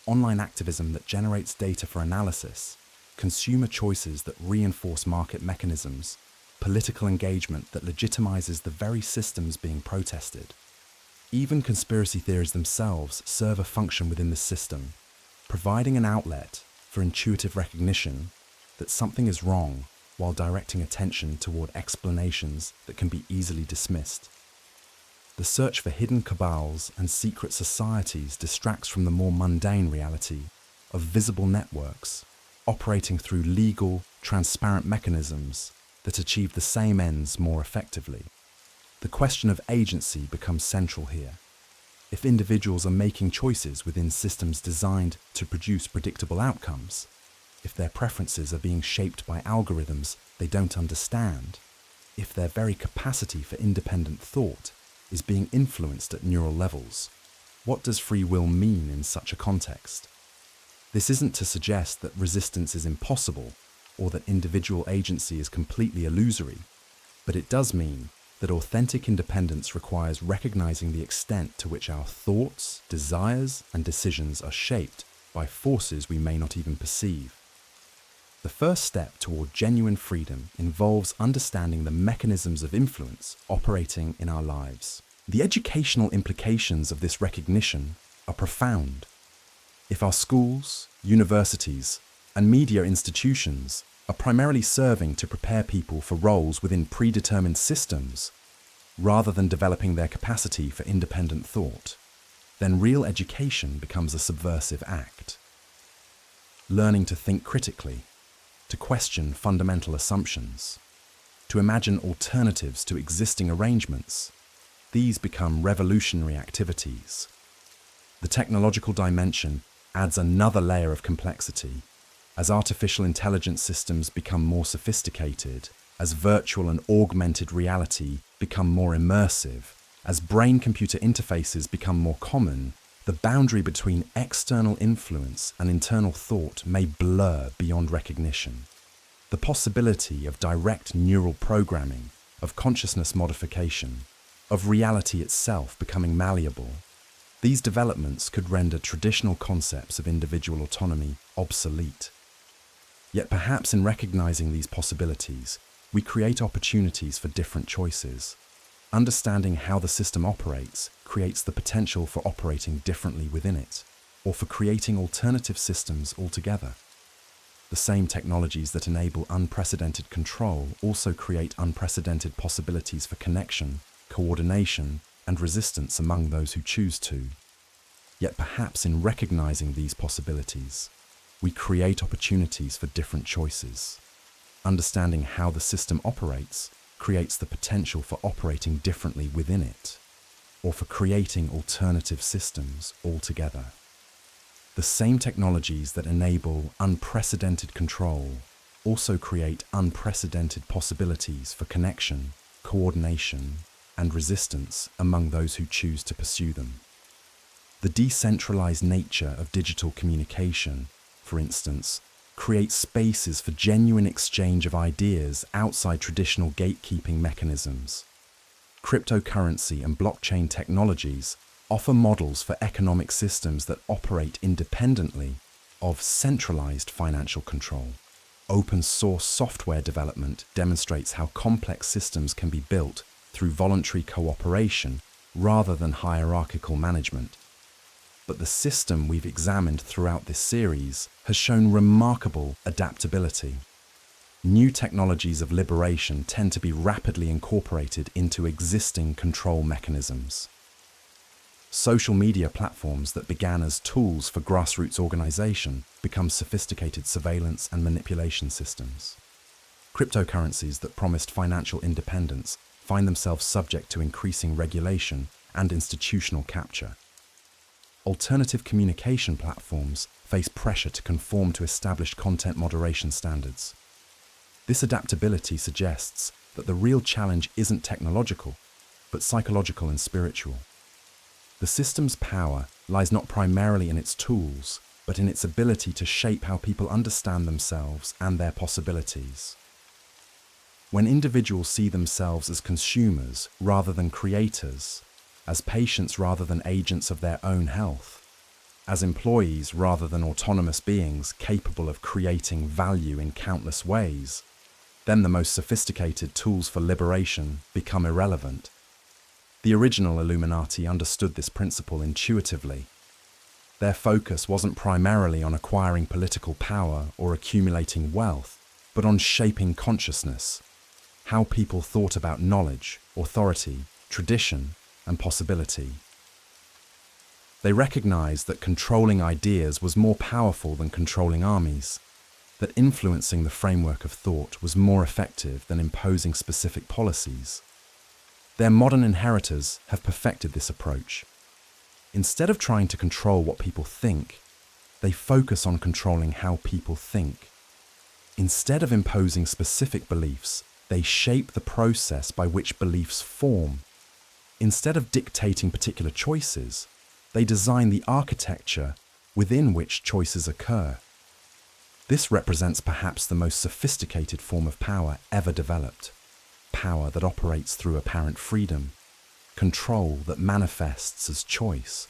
online activism that generates data for analysis, consumer choices that reinforce market mechanisms, political engagement that legitimizes the very systems being protested. Even conspiracy theories themselves serve a function within the system, providing an outlet for intuitive recognition that something is wrong while directing attention toward explanations that can be easily dismissed. The search for hidden cabals and secret societies distracts from the more mundane reality of visible networks operating through legal, transparent mechanisms that achieve the same ends more effectively. The question of agency becomes central here. If individuals are making choices within systems designed to produce predictable outcomes, if their preferences are being shaped by algorithms they don't understand, if their very capacity for independent thought is being influenced at neural levels, what does free will mean in such a context? This isn't to suggest that resistance is impossible or that individual agency is completely illusory, but it does mean that authentic independence requires recognizing the extent to which our thoughts, desires, and decisions are shaped by forces we may not even perceive. The first step toward genuine freedom involves understanding the mechanisms of influence operating in our lives. The educational implications of this recognition are profound. If our schools, universities, and media institutions are primarily serving to prepare people for roles within predetermined systems, rather than developing their capacity for independent thought, then real education becomes a subversive act. learning to think critically, to question fundamental assumptions, to imagine alternatives to existing arrangements, these become revolutionary activities. The technological dimension adds another layer of complexity. As artificial intelligence systems become more sophisticated, as virtual and augmented reality become more immersive, as brain-computer interfaces become more common, the boundary between external influence and internal thought may blur beyond recognition. The possibility of direct neural programming, of consciousness modification, of reality itself becoming malleable, these developments could render traditional concepts of individual autonomy obsolete. Yet perhaps in recognizing these possibilities, we create opportunities for different choices. Understanding how the system operates creates the potential for operating differently within it, or for creating alternative systems altogether. The same technologies that enable unprecedented control also create unprecedented possibilities for connection, coordination, and resistance among those who choose to. Yet perhaps in recognizing these possibilities, we create opportunities for different choices. Understanding how the system operates creates the potential for operating differently within it, or for creating alternative systems altogether. The same technologies that enable unprecedented control also create unprecedented possibilities for connection, coordination, and resistance among those who choose to pursue them. The decentralized nature of digital communication, for instance, creates spaces for genuine exchange of ideas outside traditional gatekeeping mechanisms. Cryptocurrency and blockchain technologies offer models for economic systems that operate independently of centralized financial control. Open source software development demonstrates how complex systems can be built through voluntary cooperation rather than hierarchical management. But the system we've examined throughout this series has shown remarkable adaptability. New technologies of liberation tend to be rapidly incorporated into existing control mechanisms. Social media platforms that began as tools for grassroots organization become sophisticated surveillance and manipulation systems. Cryptocurrencies that promised financial independence find themselves subject to increasing regulation and institutional capture. Alternative communication platforms face pressure to conform to established content moderation standards. This adaptability suggests that the real challenge isn't technological, but psychological and spiritual. The system's power lies not primarily in its tools, but in its ability to shape how people understand themselves and their possibilities. When individuals see themselves as consumers rather than creators, as patients rather than agents of their own health, as employees rather than autonomous beings capable of creating value in countless ways, then the most sophisticated tools for liberation become irrelevant. The original Illuminati understood this principle intuitively. Their focus wasn't primarily on acquiring political power or accumulating wealth, but on shaping consciousness, how people thought about knowledge, authority, tradition, and possibility. They recognized that controlling ideas was more powerful than controlling armies, that influencing the framework of thought was more effective than imposing specific policies. Their modern inheritors have perfected this approach. Instead of trying to control what people think, they focus on controlling how people think. Instead of imposing specific beliefs, they shape the process by which beliefs form. Instead of dictating particular choices, they design the architecture within which choices occur. This represents perhaps the most sophisticated form of power ever developed. Power that operates through apparent freedom, control that manifests as choice,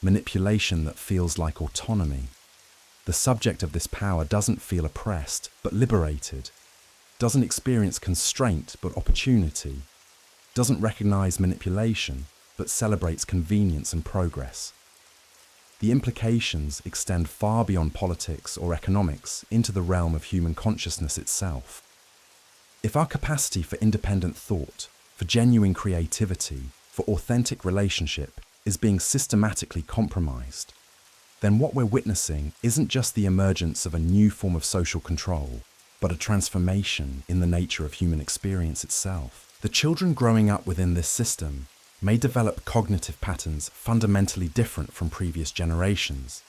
manipulation that feels like autonomy. The subject of this power doesn't feel oppressed, but liberated, doesn't experience constraint, but opportunity, doesn't recognize manipulation, but celebrates convenience and progress. The implications extend far beyond politics or economics into the realm of human consciousness itself. If our capacity for independent thought, for genuine creativity, for authentic relationship is being systematically compromised, then what we're witnessing isn't just the emergence of a new form of social control, but a transformation in the nature of human experience itself. The children growing up within this system may develop cognitive patterns fundamentally different from previous generations.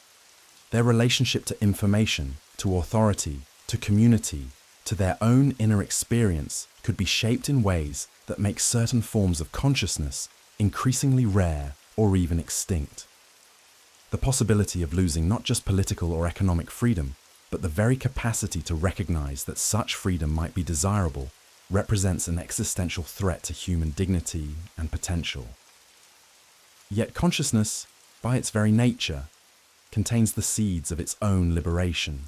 Their relationship to information, to authority, to community, to their own inner experience could be shaped in ways that make certain forms of consciousness increasingly rare or even extinct. The possibility of losing not just political or economic freedom, but the very capacity to recognize that such freedom might be desirable represents an existential threat to human dignity and potential. Yet consciousness, by its very nature, contains the seeds of its own liberation.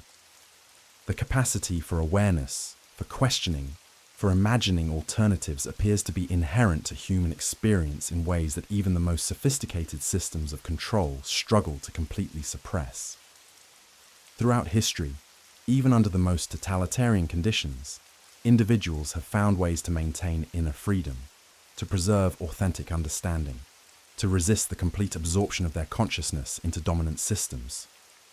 The capacity for awareness, for questioning, for imagining alternatives appears to be inherent to human experience in ways that even the most sophisticated systems of control struggle to completely suppress. Throughout history, even under the most totalitarian conditions, individuals have found ways to maintain inner freedom, to preserve authentic understanding, to resist the complete absorption of their consciousness into dominant systems.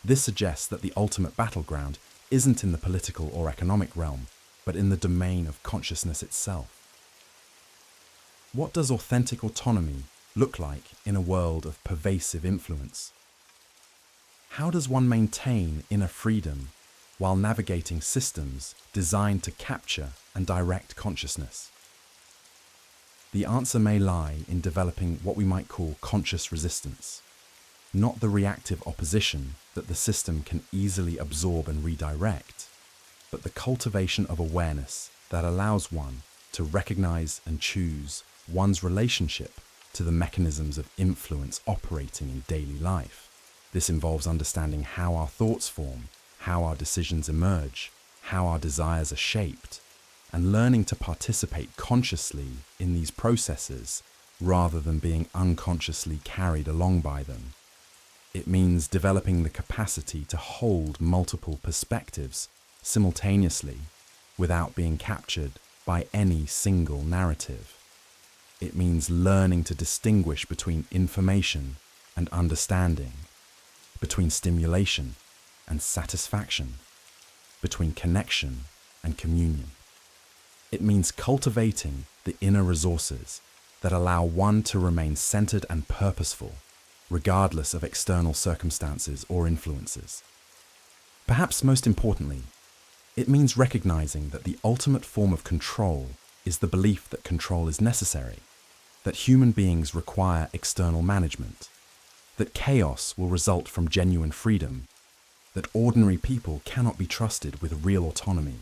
This suggests that the ultimate battleground isn't in the political or economic realm, but in the domain of consciousness itself. What does authentic autonomy look like in a world of pervasive influence? How does one maintain inner freedom while navigating systems designed to capture and direct consciousness? The answer may lie in developing what we might call conscious resistance, not the reactive opposition that the system can easily absorb and redirect, but the cultivation of awareness that allows one to recognize and choose one's relationship to the mechanisms of influence operating in daily life. This involves understanding how our thoughts form, how our decisions emerge, how our desires are shaped, and learning to participate consciously in these processes rather than being unconsciously carried along by them. It means developing the capacity to hold multiple perspectives simultaneously without being captured by any single narrative. It means learning to distinguish between information and understanding, between stimulation and satisfaction, between connection and communion. It means cultivating the inner resources that allow one to remain centered and purposeful, regardless of external circumstances or influences. Perhaps most importantly, it means recognizing that the ultimate form of control is the belief that control is necessary, that human beings require external management, that chaos will result from genuine freedom, that ordinary people cannot be trusted with real autonomy.